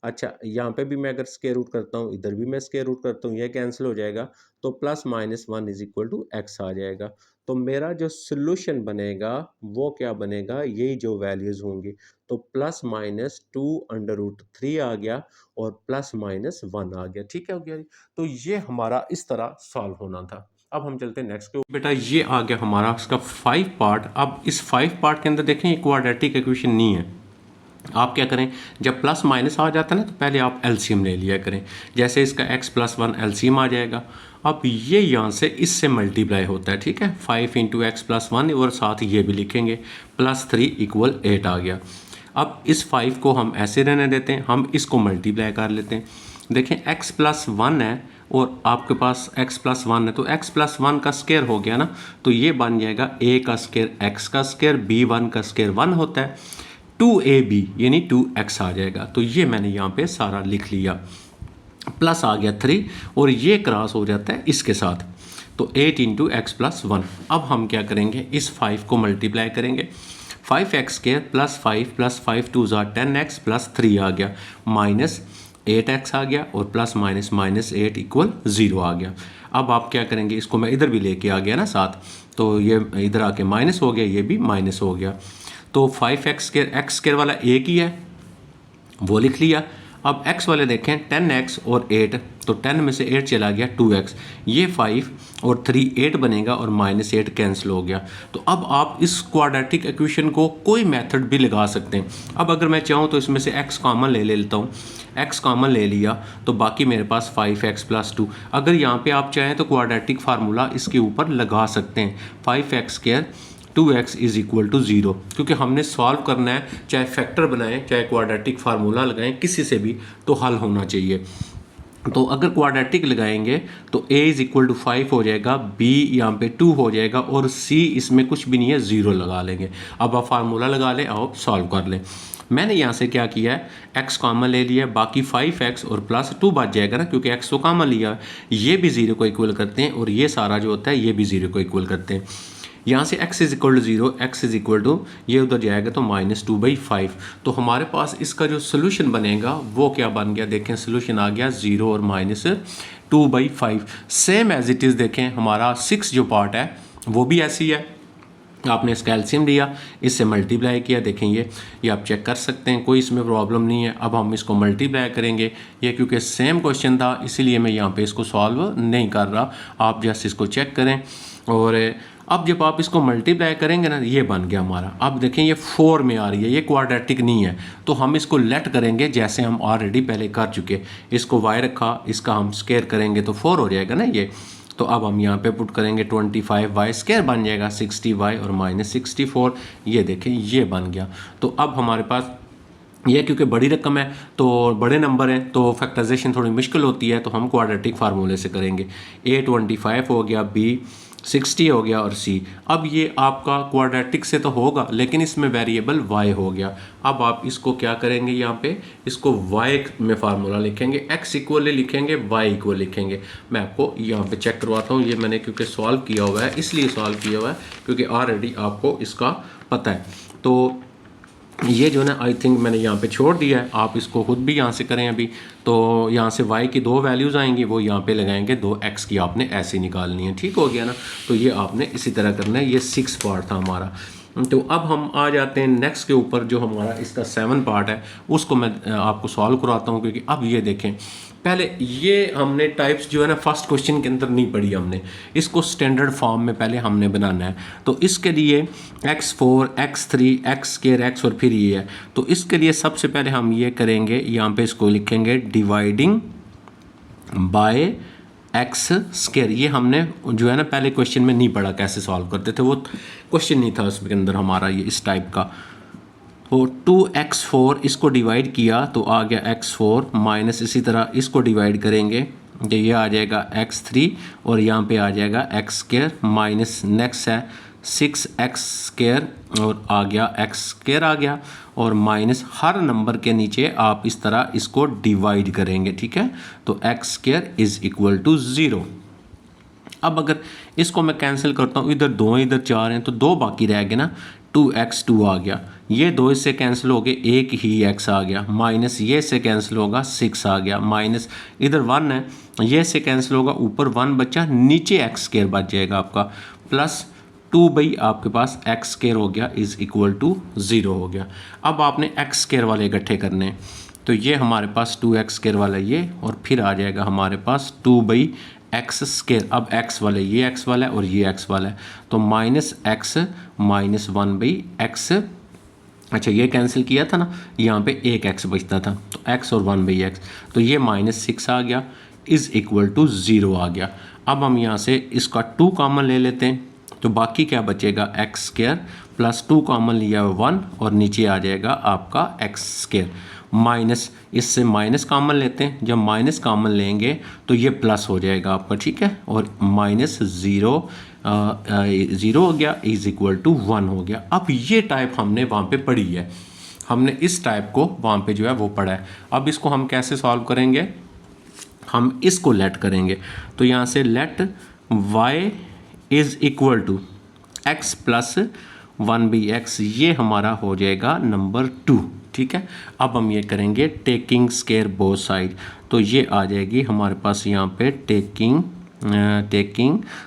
अच्छा, यहाँ पे भी मैं अगर स्क्वायर रूट करता हूँ, इधर भी मैं स्क्वायर रूट करता हूँ, ये कैंसिल हो जाएगा, तो plus minus 1 is equal to x आ जाएगा। तो मेरा जो सोल्यूशन बनेगा वो क्या बनेगा, यही जो वैल्यूज होंगी, तो प्लस माइनस 2√3 आ गया, और प्लस माइनस 1 आ गया। ठीक है हो गया जी। तो ये हमारा इस तरह सॉल्व होना था। अब हम चलते हैं नेक्स्ट के। बेटा ये आ गया हमारा इसका 5 पार्ट। अब इस 5 पार्ट के अंदर देखें, ये क्वाड्रेटिक इक्वेशन नहीं है। आप क्या करें, जब प्लस माइनस आ जाता है ना, तो पहले आप एलसीएम ले लिया करें। जैसे इसका x + 1 एलसीएम आ जाएगा। अब ये यहाँ से इससे मल्टीप्लाई होता है, ठीक है, 5 × x + 1, और साथ ये भी लिखेंगे, +3 = 8 आ गया। अब इस 5 को हम ऐसे रहने देते हैं, हम इसको मल्टीप्लाई कर लेते हैं। देखें x + 1 है, और आपके पास x + 1 है, तो x + 1 का स्क्वायर हो गया ना, तो ये बन जाएगा a का स्क्वायर x का स्क्वायर, b1 का स्क्वायर 1 होता है, 2ab यानी 2x आ जाएगा। तो ये मैंने यहाँ पे सारा लिख लिया, प्लस आ गया 3, और ये क्रॉस हो जाता है इसके साथ, तो 8 × x + 1। अब हम क्या करेंगे, इस 5 को मल्टीप्लाई करेंगे, 5x² + 5 + 5 2 = 10x + 3 आ गया, -8x आ गया, और प्लस माइनस -8 = 0 आ गया। अब आप क्या करेंगे, इसको मैं इधर भी लेके आ गया ना साथ, तो ये इधर आके माइनस हो गया, ये भी माइनस हो गया। तो 5x² वाला एक ही है, वो लिख लिया। अब x वाले देखें, 10x और 8, तो 10 में से 8 चला गया, 2x, ये 5 और 3 8 बनेगा, और -8 कैंसिल हो गया। तो अब आप इस क्वाड्रेटिक इक्वेशन को कोई मेथड भी लगा सकते हैं। अब अगर मैं चाहूँ तो इसमें से x कॉमन ले लेता हूँ, x कॉमन ले लिया, तो बाकी मेरे पास 5x + 2। अगर यहाँ पे आप चाहें तो क्वाड्रेटिक फार्मूला इसके ऊपर लगा सकते हैं, 5x² 2x = 0, क्योंकि हमने सॉल्व करना है, चाहे फैक्टर बनाएं चाहे क्वाड्रेटिक फार्मूला लगाएं, किसी से भी तो हल होना चाहिए। तो अगर क्वाड्रेटिक लगाएंगे तो a = 5 हो जाएगा, b यहाँ पे 2 हो जाएगा, और c इसमें कुछ भी नहीं है, 0 लगा लेंगे। अब आप फार्मूला लगा लें, आप सॉल्व कर लें। मैंने यहाँ से क्या किया है, x कॉमन ले लिया, बाकी 5x और +2 बच जाएगा ना, क्योंकि x तो कॉमन लिया है, ये भी 0 को इक्वल करते हैं, और ये सारा जो होता है ये भी 0 को इक्वल करते हैं। यहाँ से x = 0, x ये उधर जाएगा तो -2/5। तो हमारे पास इसका जो सोल्यूशन बनेगा वो क्या बन गया, देखें सोल्यूशन आ गया 0 और -2/5। सेम एज इट इज़ देखें, हमारा 6 जो पार्ट है वो भी ऐसी है। आपने इसका एलसीएम लिया, इससे मल्टीप्लाई किया, देखें ये आप चेक कर सकते हैं, कोई इसमें प्रॉब्लम नहीं है। अब हम इसको मल्टीप्लाई करेंगे, ये क्योंकि सेम क्वेश्चन था इसीलिए मैं यहाँ पे इसको सॉल्व नहीं कर रहा, आप जस्ट इसको चेक करें। और अब जब आप इसको मल्टीप्लाई करेंगे ना, ये बन गया हमारा। अब देखें ये 4 में आ रही है, ये क्वाड्रेटिक नहीं है, तो हम इसको लेट करेंगे जैसे हम ऑलरेडी पहले कर चुके। इसको y रखा, इसका हम स्क्वायर करेंगे तो 4 हो जाएगा ना ये। तो अब हम यहाँ पे पुट करेंगे 25y स्क्वायर बन जाएगा 60y और माइनस 64, ये देखें ये बन गया। तो अब हमारे पास ये क्योंकि बड़ी रकम है तो बड़े नंबर हैं तो फैक्टराइजेशन थोड़ी मुश्किल होती है, तो हम क्वाड्रेटिक फार्मूले से करेंगे। a 25 हो गया, b 60 हो गया और c। अब ये आपका क्वाड्रेटिक से तो होगा लेकिन इसमें वेरिएबल y हो गया। अब आप इसको क्या करेंगे, यहाँ पे इसको y में फार्मूला लिखेंगे, x इक्वल लिखेंगे, y इक्वल लिखेंगे। मैं आपको यहाँ पे चेक करवाता हूँ, ये मैंने क्योंकि सॉल्व किया हुआ है, इसलिए सॉल्व किया हुआ है क्योंकि ऑलरेडी आपको इसका पता है। तो ये जो ना आई थिंक मैंने यहाँ पे छोड़ दिया है, आप इसको खुद भी यहाँ से करें अभी। तो यहाँ से y की 2 वैल्यूज़ आएंगी, वो यहाँ पे लगाएंगे, 2x की आपने ऐसे निकालनी है, ठीक हो गया ना। तो ये आपने इसी तरह करना है, ये 6 पार्ट था हमारा। तो अब हम आ जाते हैं नेक्स्ट के ऊपर, जो हमारा इसका 7 पार्ट है, उसको मैं आपको सॉल्व कराता हूँ। क्योंकि अब ये देखें, पहले ये हमने टाइप्स जो है ना फर्स्ट क्वेश्चन के अंदर नहीं पढ़ी हमने, इसको स्टैंडर्ड फॉर्म में पहले हमने बनाना है। तो इसके लिए x4 x3 x square x और फिर ये है, तो इसके लिए सबसे पहले हम ये करेंगे, यहाँ पे इसको लिखेंगे डिवाइडिंग बाय एक्स स्क्वायर। ये हमने जो है ना पहले क्वेश्चन में नहीं पढ़ा, कैसे सॉल्व करते थे, वो क्वेश्चन नहीं था उसके अंदर हमारा ये इस टाइप का। तो 2x4 इसको डिवाइड किया तो आ गया x4 माइनस, इसी तरह इसको डिवाइड करेंगे तो ये आ जाएगा x3 और यहाँ पे आ जाएगा x स्क्वायर माइनस नेक्स्ट है 6x स्क्वायर और आ गया x स्क्वायर आ गया, और माइनस हर नंबर के नीचे आप इस तरह इसको डिवाइड करेंगे, ठीक है। तो x square is equal to 0। अब अगर इसको मैं कैंसिल करता हूँ, इधर 2 इधर 4 हैं तो 2 बाकी रह गए ना, 2x2 आ गया, ये 2 इससे कैंसिल हो गए, एक ही x आ गया, माइनस ये से कैंसिल होगा 6 आ गया, माइनस इधर 1 है, ये से कैंसिल होगा, ऊपर 1 बचा, नीचे x स्क्वायर बच जाएगा आपका, प्लस 2 बाई आपके पास x स्क्वायर हो गया इज इक्वल टू 0 हो गया। अब आपने x स्क्वायर वाले इकट्ठे करने हैं, तो ये हमारे पास 2x स्क्वायर वाला ये, और फिर आ जाएगा हमारे पास 2 बाई एक्स स्क्वायर। अब x वाले ये x वाला है और ये x वाला है, तो minus x minus 1 by x. अच्छा ये कैंसिल किया था ना, यहाँ पे एक x बचता था, तो x और 1 बाई एक्स, तो ये माइनस 6 आ गया इज इक्वल टू 0 आ गया। अब हम यहाँ से इसका 2 कॉमन ले लेते हैं, तो बाकी क्या बचेगा x स्क्वायर प्लस 2 कॉमन लिया 1 और नीचे आ जाएगा आपका x स्क्वायर, माइनस इससे माइनस कॉमन लेते हैं, जब माइनस कॉमन लेंगे तो ये प्लस हो जाएगा आपका, ठीक है, और माइनस 0 हो गया इज इक्वल टू 1 हो गया। अब ये टाइप हमने वहाँ पे पढ़ी है, हमने इस टाइप को वहाँ पे जो है वो पढ़ा है। अब इसको हम कैसे सॉल्व करेंगे, हम इसको लेट करेंगे, तो यहाँ से let y is equal to x plus 1 by x, ये हमारा हो जाएगा नंबर 2, ठीक है। अब हम ये करेंगे टेकिंग स्क्वायर बोथ साइड, तो ये आ जाएगी हमारे पास यहाँ पे टेकिंग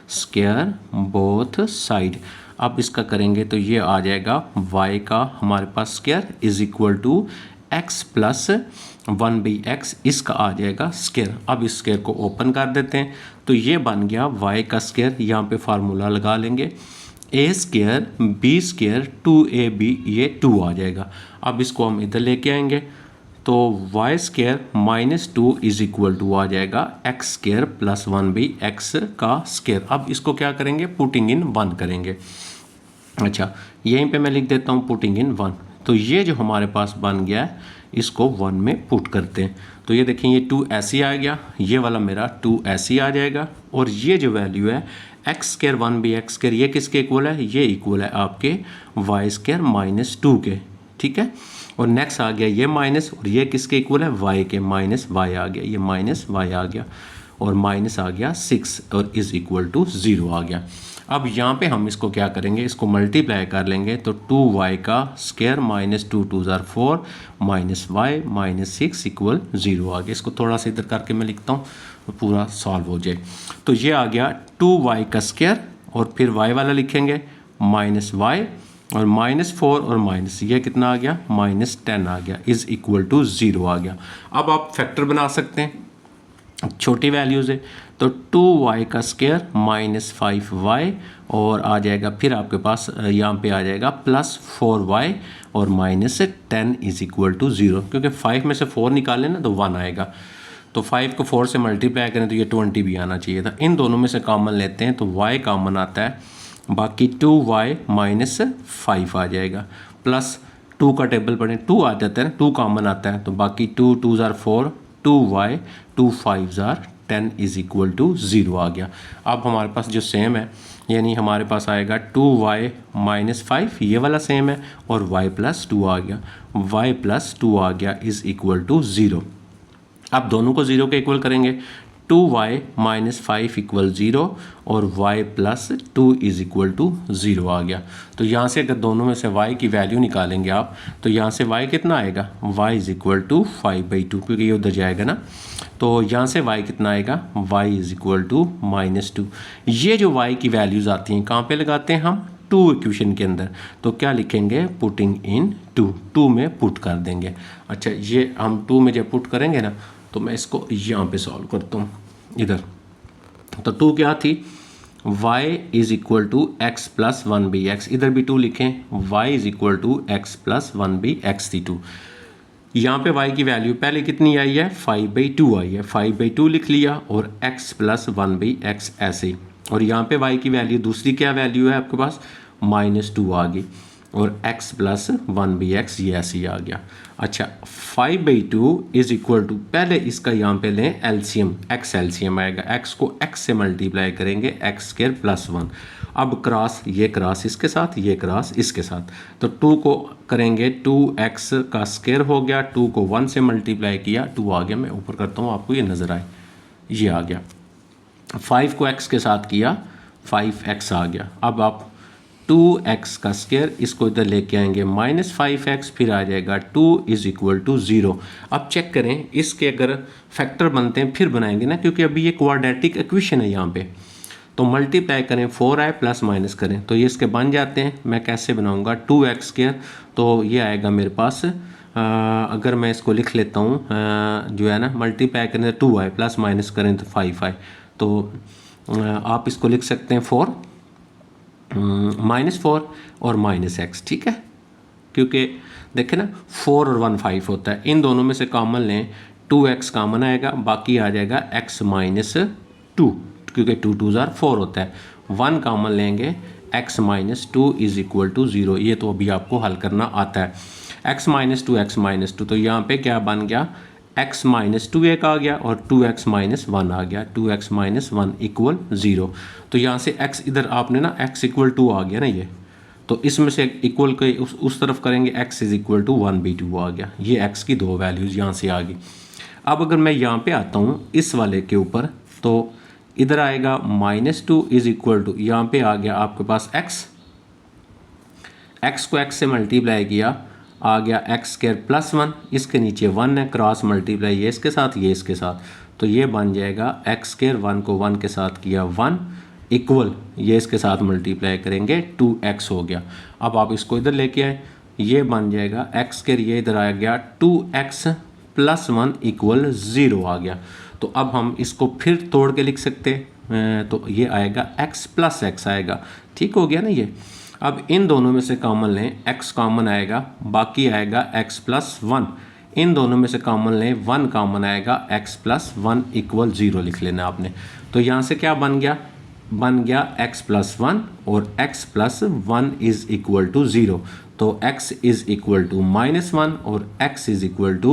स्क्वायर बोथ साइड। अब इसका करेंगे तो ये आ जाएगा y का हमारे पास square is equal to x plus 1 by x, इसका आ जाएगा स्क्वायर। अब इस स्क्वायर को ओपन कर देते हैं, तो ये बन गया y का स्क्वायर, यहाँ पे फार्मूला लगा लेंगे a square b square 2ab, ये 2 आ जाएगा। अब इसको हम इधर लेके आएंगे, तो y square minus 2 is equal to आ जाएगा x square plus 1 by x का स्क्वायर। अब इसको क्या करेंगे, पुटिंग इन 1 करेंगे। अच्छा यहीं पे मैं लिख देता हूँ पुटिंग इन 1, तो ये जो हमारे पास बन गया है इसको 1 में पुट करते हैं, तो ये देखें ये 2 ऐसे आ गया, ये वाला मेरा 2 ऐसे आ जाएगा, और ये जो वैल्यू है x square 1 by x square, ये किसके इक्वल है, ये इक्वल है आपके वाई स्क्वायर माइनस 2 के, ठीक है। और नेक्स्ट आ गया ये माइनस, और ये किसके इक्वल है, वाई के, माइनस वाई आ गया, ये माइनस वाई आ गया, और माइनस आ गया 6 और इज इक्वल टू 0 आ गया। अब यहाँ पे हम इसको क्या करेंगे, इसको मल्टीप्लाई कर लेंगे, तो 2y का स्क्वायर माइनस 2 2 ज़ार 4 माइनस वाई माइनस 6 इक्वल 0 आ गया। इसको थोड़ा सा इधर करके मैं लिखता हूँ तो पूरा सॉल्व हो जाए। तो ये आ गया 2y का स्क्वायर, और फिर y वाला लिखेंगे -y और -4 और माइनस ये कितना आ गया -10 आ गया इज़ इक्वल टू 0 आ गया। अब आप फैक्टर बना सकते हैं, छोटी वैल्यूज़ है तो 2y का स्क्वायर -5y और आ जाएगा फिर आपके पास यहाँ पे आ जाएगा +4y और -10 इज़ इक्वल टू 0, क्योंकि 5 में से 4 निकालें ना तो 1 आएगा, तो 5 को 4 से मल्टीप्लाई करें तो ये 20 भी आना चाहिए था। इन दोनों में से कॉमन लेते हैं तो y कॉमन आता है, बाकी 2y -5 आ जाएगा, प्लस 2 का टेबल पढ़ें 2 आ जाता है ना, 2 कॉमन आता है तो बाकी 2 2 ज़ार 4, 2y 2 5 ज़ार 10 इज़ इक्वल टू 0 आ गया। अब हमारे पास जो सेम है यानी हमारे पास आएगा 2y -5 ये वाला सेम है और y +2 आ गया, y +2 आ गया इज़ इक्वल टू 0। अब दोनों को 0 के इक्वल करेंगे, 2y -5 इक्वल 0 और y +2 इज़ इक्वल टू 0 आ गया। तो यहाँ से अगर दोनों में से y की वैल्यू निकालेंगे आप तो यहाँ से y कितना आएगा, y इज़ इक्वल टू 5/2, क्योंकि ये उधर जाएगा ना, तो यहाँ से y कितना आएगा, y इज़ इक्वल टू -2। ये जो y की वैल्यूज़ आती हैं कहाँ पे लगाते हैं हम, 2 इक्वेशन के अंदर, तो क्या लिखेंगे, पुटिंग इन 2 में पुट कर देंगे। अच्छा ये हम 2 में जब पुट करेंगे ना तो मैं इसको यहाँ पे सॉल्व करता हूँ इधर, तो 2 क्या थी, y is equal to x + 1/x, इधर भी 2 लिखें, y is equal to x + 1/x थी 2, यहाँ पे y की वैल्यू पहले कितनी आई है 5/2 आई है, 5/2 लिख लिया और x + 1/x ऐसे ही, और यहाँ पे y की वैल्यू दूसरी क्या वैल्यू है आपके पास -2 आ गई और x + 1/x ये ऐसे ही आ गया। अच्छा 5/2 इज़ इक्वल टू, पहले इसका यहाँ पे लें एलसीएम, x एलसीएम आएगा, x को x से मल्टीप्लाई करेंगे x² + 1, अब क्रॉस ये क्रॉस इसके साथ, ये क्रॉस इसके साथ, तो 2 को करेंगे 2x का स्क्वायर हो गया, 2 को 1 से मल्टीप्लाई किया 2 आ गया, मैं ऊपर करता हूँ आपको ये नज़र आए, ये आ गया, 5 को x के साथ किया 5x आ गया। अब आप 2x का स्क्वायर इसको इधर लेके आएंगे -5x, फिर आ जाएगा 2 इज़ इक्वल टू 0। अब चेक करें इसके अगर फैक्टर बनते हैं फिर बनाएंगे ना, क्योंकि अभी ये क्वाड्रेटिक इक्वेशन है यहाँ पे, तो मल्टीप्लाई करें 4i प्लस माइनस करें तो ये इसके बन जाते हैं। मैं कैसे बनाऊँगा, 2x², तो ये आएगा मेरे पास, अगर मैं इसको लिख लेता हूँ जो है ना, मल्टीप्लाई करें तो 2i प्लस माइनस करें तो 5i, तो आप इसको लिख सकते हैं 4 -4 और -x, ठीक है, क्योंकि देखें ना 4 और 1 5 होता है, इन दोनों में से कॉमन लें 2x कॉमन आएगा, बाकी आ जाएगा x -2, क्योंकि 2 2 ज़ार 4 होता है, 1 कॉमन लेंगे x -2 इज़ इक्वल टू 0, ये तो अभी आपको हल करना आता है, x -2 तो यहाँ पे क्या बन गया, x -2 एक आ गया और 2x -1 आ गया, 2x -1 इक्वल 0, तो यहाँ से x इधर आपने ना x इक्वल 2 आ गया ना ये, तो इसमें से इक्वल के उस तरफ करेंगे x इज़ इक्वल टू 1/2 आ गया, ये x की दो वैल्यूज़ यहाँ से आ गई। अब अगर मैं यहाँ पे आता हूँ इस वाले के ऊपर, तो इधर आएगा -2 इज़ इक्वल टू, यहाँ पे आ गया आपके पास x को x से मल्टीप्लाई किया आ गया x² + 1, इसके नीचे 1 है, क्रॉस मल्टीप्लाई ये इसके साथ ये इसके साथ, तो ये बन जाएगा x², 1 को 1 के साथ किया 1 इक्वल, ये इसके साथ मल्टीप्लाई करेंगे 2x हो गया। अब आप इसको इधर लेके आए, ये बन जाएगा x², ये इधर आ गया 2x + 1 इक्वल 0 आ गया। तो अब हम इसको फिर तोड़ के लिख सकते हैं, तो ये आएगा x + x आएगा, ठीक हो गया ना ये। अब इन दोनों में से कॉमन लें, x कॉमन आएगा, बाकी आएगा x + 1, इन दोनों में से कॉमन लें 1 कॉमन आएगा, x + 1 इक्वल 0 लिख लेना आपने। तो यहाँ से क्या बन गया, x + 1 और x + 1 इज़ इक्वल टू 0, तो x इज़ इक्वल टू -1 और x इज़ इक्वल टू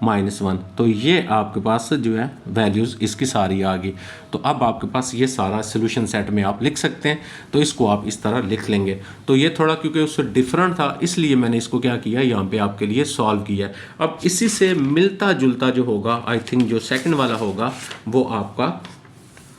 -1, तो ये आपके पास जो है वैल्यूज़ इसकी सारी आ गई। तो अब आपके पास ये सारा सोल्यूशन सेट में आप लिख सकते हैं, तो इसको आप इस तरह लिख लेंगे। तो ये थोड़ा क्योंकि उससे डिफरेंट था इसलिए मैंने इसको क्या किया, यहाँ पे आपके लिए सॉल्व किया। अब इसी से मिलता जुलता जो होगा, आई थिंक जो सेकंड वाला होगा वो आपका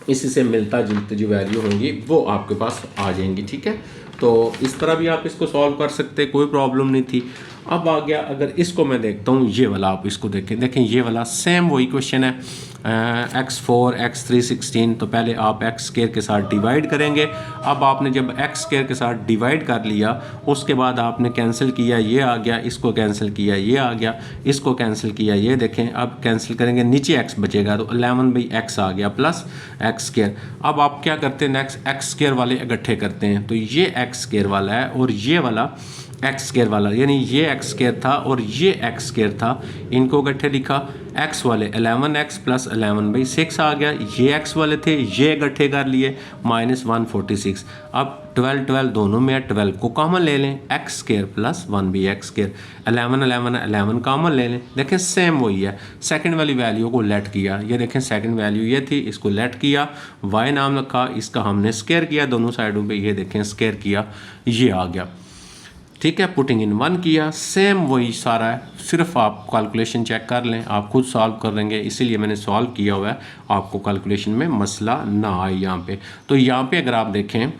इसी से मिलता जुलता जो वैल्यू होंगी वो आपके पास आ जाएंगी, ठीक है। तो इस तरह भी आप इसको सॉल्व कर सकते, कोई प्रॉब्लम नहीं थी। अब आ गया, अगर इसको मैं देखता हूँ, ये वाला आप इसको देखें ये वाला सेम वही क्वेश्चन है, x4 x3 16। तो पहले आप एक्स स्क्वायर के साथ डिवाइड करेंगे। अब आपने जब एक्स स्क्वायर के साथ डिवाइड कर लिया, उसके बाद आपने कैंसिल किया, ये आ गया, इसको कैंसिल किया, ये आ गया, इसको कैंसिल किया, ये देखें। अब कैंसिल करेंगे, नीचे x बचेगा, तो 11/x आ गया प्लस एक्स स्क्वायर। अब आप क्या करते हैं, नेक्स्ट एक्स स्क्वायर वाले इकट्ठे करते हैं। तो ये एक्स स्क्वायर वाला है और ये वाला एक्स स्क्वायर वाला, यानी ये एक्स स्क्वायर था और ये एक्स स्क्वायर था, इनको इकट्ठे लिखा। एक्स वाले 11x प्लस 11/6 आ गया, ये एक्स वाले थे, ये इकट्ठे कर लिए, -146। अब 12 12 दोनों में है, 12 को कॉमन ले लें, x square plus 1/x square, 11 11 11 common ले लें। देखें सेम वही है, सेकंड वाली वैल्यू को लेट किया, ये देखें सेकंड वैल्यू ये थी, इसको लेट किया, y नाम रखा, इसका हमने स्क्वायर किया दोनों साइडों पे, ये देखें स्क्वायर किया, ये आ गया। ठीक है, पुटिंग इन 1 किया, सेम वही सारा है, सिर्फ आप कैलकुलेशन चेक कर लें, आप खुद सॉल्व कर लेंगे, इसीलिए मैंने सॉल्व किया हुआ है, आपको कैलकुलेशन में मसला ना आए यहाँ पे। तो यहाँ पे अगर आप देखें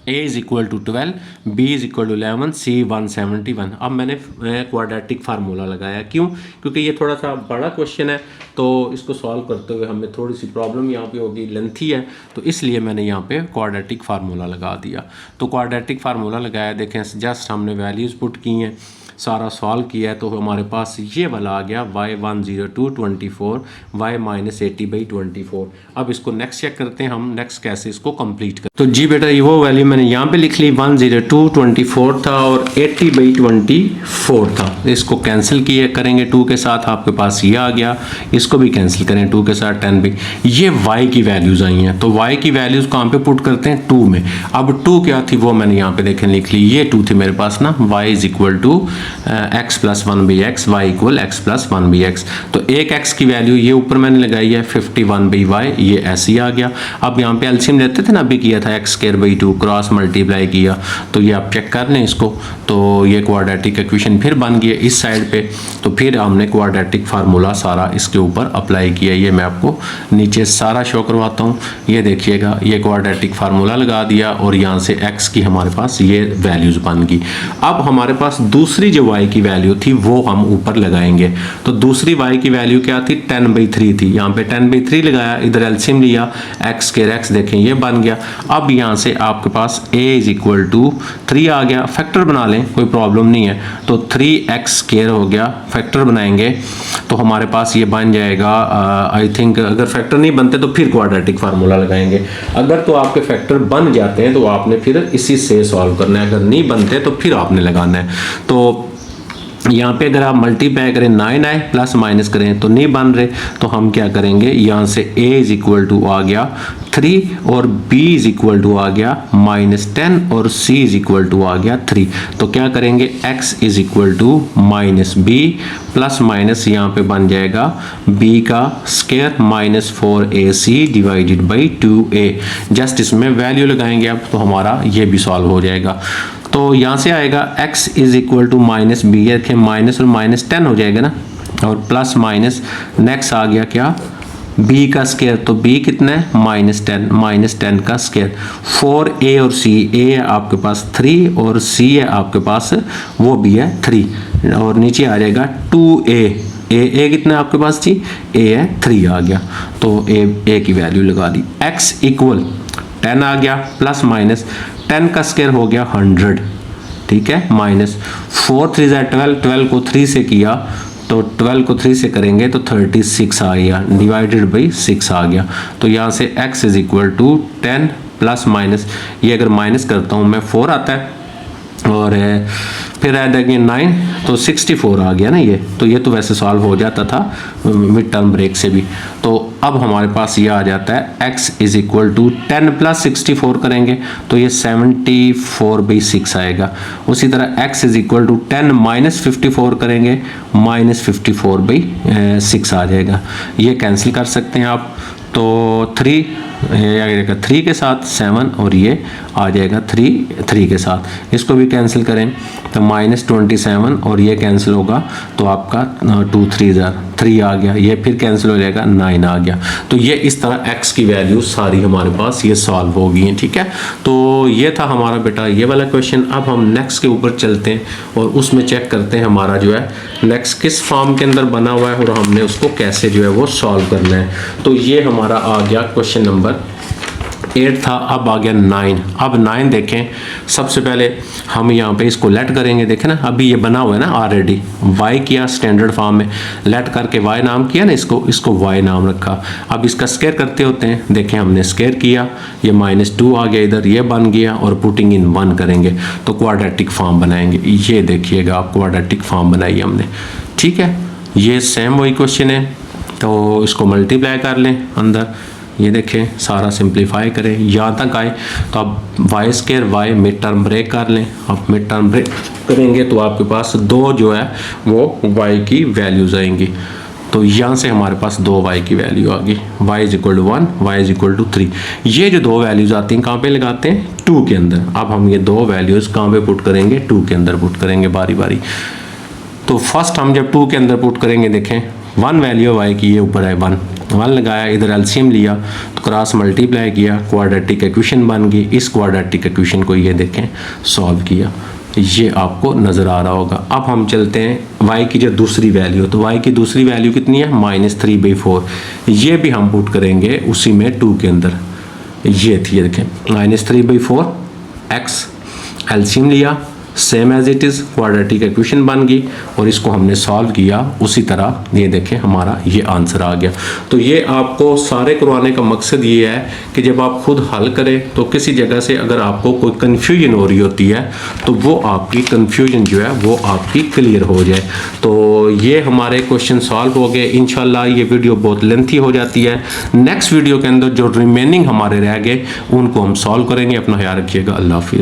a is equal to 12, b is equal to 11, c 171। अब मैंने क्वाड्रेटिक फार्मूला लगाया, क्यों? क्योंकि ये थोड़ा सा बड़ा क्वेश्चन है, तो इसको सॉल्व करते हुए हमें थोड़ी सी प्रॉब्लम यहाँ पे होगी, लेंथी है, तो इसलिए मैंने यहाँ पे क्वाड्रेटिक फार्मूला लगा दिया। तो क्वाड्रेटिक फार्मूला लगाया, देखें जस्ट हमने वैल्यूज़ पुट की हैं, सारा सॉल्व किया है, तो हमारे पास ये वाला आ गया y10224 y -80/24। अब इसको नेक्स्ट चेक करते हैं हम, नेक्स्ट कैसे इसको कंप्लीट करें। तो जी बेटा, ये वो वैल्यू मैंने यहाँ पे लिख ली, 10224 था और 80/24 था। इसको कैंसिल किए करेंगे 2 के साथ, आपके पास ये आ गया, इसको भी कैंसिल करें 2 के साथ 10 भी। ये y की वैल्यूज़ आई हैं, तो y की वैल्यूज़ कहाँ पे पुट करते हैं, 2 में। अब 2 क्या थी वो मैंने यहाँ पे देखें लिख ली, ये 2 थी मेरे पास ना, y is equal to x plus 1/x, y equal x plus 1/x। तो एक x की वैल्यू ये ऊपर मैंने लगाई है 51/y, ये ऐसे ही आ गया। अब यहाँ पे एलसीएम लेते थे ना, अभी किया था x²/2, क्रॉस मल्टीप्लाई किया, तो ये आप चेक कर लें इसको, तो ये क्वाड्रेटिक इक्वेशन फिर बन गया इस साइड पे। तो फिर हमने क्वाड्रेटिक फार्मूला सारा इसके ऊपर अप्लाई किया, ये मैं आपको नीचे सारा शो करवाता हूँ। ये देखिएगा, ये क्वाड्रेटिक फार्मूला लगा दिया और यहाँ से x की हमारे पास ये वैल्यूज़ बन गई। अब हमारे पास दूसरी जो y की वैल्यू थी वो हम ऊपर लगाएंगे। तो दूसरी y की वैल्यू क्या थी, 10/3 थी, यहाँ पे 10/3 लगाया, इधर एलसीएम लिया, x के x देखें ये बन गया। अब यहाँ से आपके पास a इज़ इक्वल टू 3 आ गया, फैक्टर बना लें, कोई प्रॉब्लम नहीं है। तो 3x² हो गया, फैक्टर बनाएंगे तो हमारे पास ये बन जाएगा, आई थिंक अगर फैक्टर नहीं बनते तो फिर क्वाड्रेटिक फार्मूला लगाएंगे। अगर तो आपके फैक्टर बन जाते हैं तो आपने फिर इसी से सॉल्व करना है, अगर नहीं बनते तो फिर आपने लगाना है। तो यहाँ पे अगर आप मल्टीप्लाई करें 9 आए, प्लस माइनस करें तो नहीं बन रहे, तो हम क्या करेंगे, यहाँ से a इज़ इक्वल टू आ गया 3 और b इज़ इक्वल टू आ गया -10 और c इज़ इक्वल टू आ गया 3। तो क्या करेंगे, x is equal to -b plus minus यहाँ पे बन जाएगा b का square -4ac divided by 2a। Just इसमें वैल्यू लगाएंगे अब, तो हमारा ये भी सॉल्व हो जाएगा। तो यहाँ से आएगा x is equal to -b, रखें माइनस और -10 हो जाएगा ना, और प्लस माइनस नेक्स्ट आ गया क्या, b का स्क्वायर, तो b कितना है -10 का स्क्वायर। 4a और c, a है आपके पास 3 और c है आपके पास वो भी है 3, और नीचे आ जाएगा 2a, a कितना है आपके पास थी, a है 3 आ गया, तो a की वैल्यू लगा दी। x इक्वल 10 आ गया, प्लस माइनस 10 का स्क्वायर हो गया 100, ठीक है, -4 3 12, 12 को 3 से किया तो 12 को 3 से करेंगे तो 36 आ गया, डिवाइडेड बाई 6 आ गया। तो यहाँ से x is equal to 10 plus minus, ये अगर माइनस करता हूँ मैं 4 आता है, और फिर ऐड अगेन 9, तो 64 आ गया ना ये। तो ये तो वैसे सॉल्व हो जाता था मिड टर्म ब्रेक से भी। तो अब हमारे पास ये आ जाता है x is equal to 10 plus 64 करेंगे तो ये 74/6 आएगा। उसी तरह x is equal to 10 minus 54 करेंगे, -54/6 आ जाएगा। ये कैंसिल कर सकते हैं आप, तो 3 के साथ 7 और ये आ जाएगा 3 के साथ, इसको भी कैंसिल कैंसिल करें तो -27 और ये कैंसिल होगा तो आपका 2 3 3 आ गया, ये फिर कैंसिल हो जाएगा 9 आ गया। तो ये इस तरह x की वैल्यू सारी हमारे पास ये सॉल्व हो गई हैं, ठीक है। तो ये था हमारा बेटा ये वाला क्वेश्चन। अब हम नेक्स्ट के ऊपर चलते हैं और उसमें चेक करते हैं हमारा जो है नेक्स्ट किस फॉर्म के अंदर बना हुआ है और हमने उसको कैसे जो है वो सॉल्व करना है। तो ये हमारा आ गया क्वेश्चन नंबर 8 था, अब आ गया 9। अब 9 देखें, सबसे पहले हम यहाँ पे इसको लेट करेंगे, देखें ना अभी ये बना हुआ है ना ऑलरेडी, y किया स्टैंडर्ड फॉर्म में, लेट करके y नाम किया ना, इसको y नाम रखा। अब इसका स्क्वायर करते होते हैं, देखें हमने स्क्वायर किया, ये -2 आ गया इधर, ये बन गया और पुटिंग इन 1 करेंगे तो क्वाड्रेटिक फॉर्म बनाएंगे। ये देखिएगा आप क्वाड्रेटिक फॉर्म बनाई हमने, ठीक है। ये सेम वही क्वेश्चन है, तो इसको मल्टीप्लाई कर लें अंदर, ये देखें सारा सिंप्लीफाई करें यहाँ तक आए तो अब y² मिड टर्म ब्रेक कर लें। अब मिड टर्म ब्रेक करेंगे तो आपके पास 2 जो है वो y की वैल्यूज़ आएंगी। तो यहाँ से हमारे पास 2y की वैल्यू आ गई, y = 1, y = 3। ये जो 2 वैल्यूज़ आती हैं कहाँ पे लगाते हैं, 2 के अंदर। अब हम ये 2 वैल्यूज़ कहाँ पे पुट करेंगे, 2 के अंदर पुट करेंगे बारी बारी। तो फर्स्ट हम जब 2 के अंदर पुट करेंगे, देखें 1 वैल्यू y की ये ऊपर है 1 लगाया, इधर एलसीएम लिया तो क्रॉस मल्टीप्लाई किया, क्वाड्रेटिक इक्वेशन बन गई। इस क्वाड्रेटिक इक्वेशन को ये देखें सॉल्व किया, ये आपको नज़र आ रहा होगा। अब हम चलते हैं y की जो दूसरी वैल्यू, तो y की दूसरी वैल्यू कितनी है, -3/4। ये भी हम पुट करेंगे उसी में 2 के अंदर, ये थी, देखें -3/4 x, एलसीएम लिया, same as it is quadratic equation बन गई और इसको हमने सॉल्व किया उसी तरह, ये देखें हमारा ये आंसर आ गया। तो ये आपको सारे करवाने का मकसद ये है कि जब आप खुद हल करें तो किसी जगह से अगर आपको कोई कन्फ्यूजन हो रही होती है तो वो आपकी कन्फ्यूजन जो है वो आपकी क्लियर हो जाए। तो ये हमारे क्वेश्चन सॉल्व हो गए। इंशाल्लाह ये वीडियो बहुत लेंथी हो जाती है, नेक्स्ट वीडियो के अंदर जो रिमेनिंग हमारे रह गए उनको हम सॉल्व करेंगे। अपना ख्याल रखिएगा, अल्लाह हाफिज़।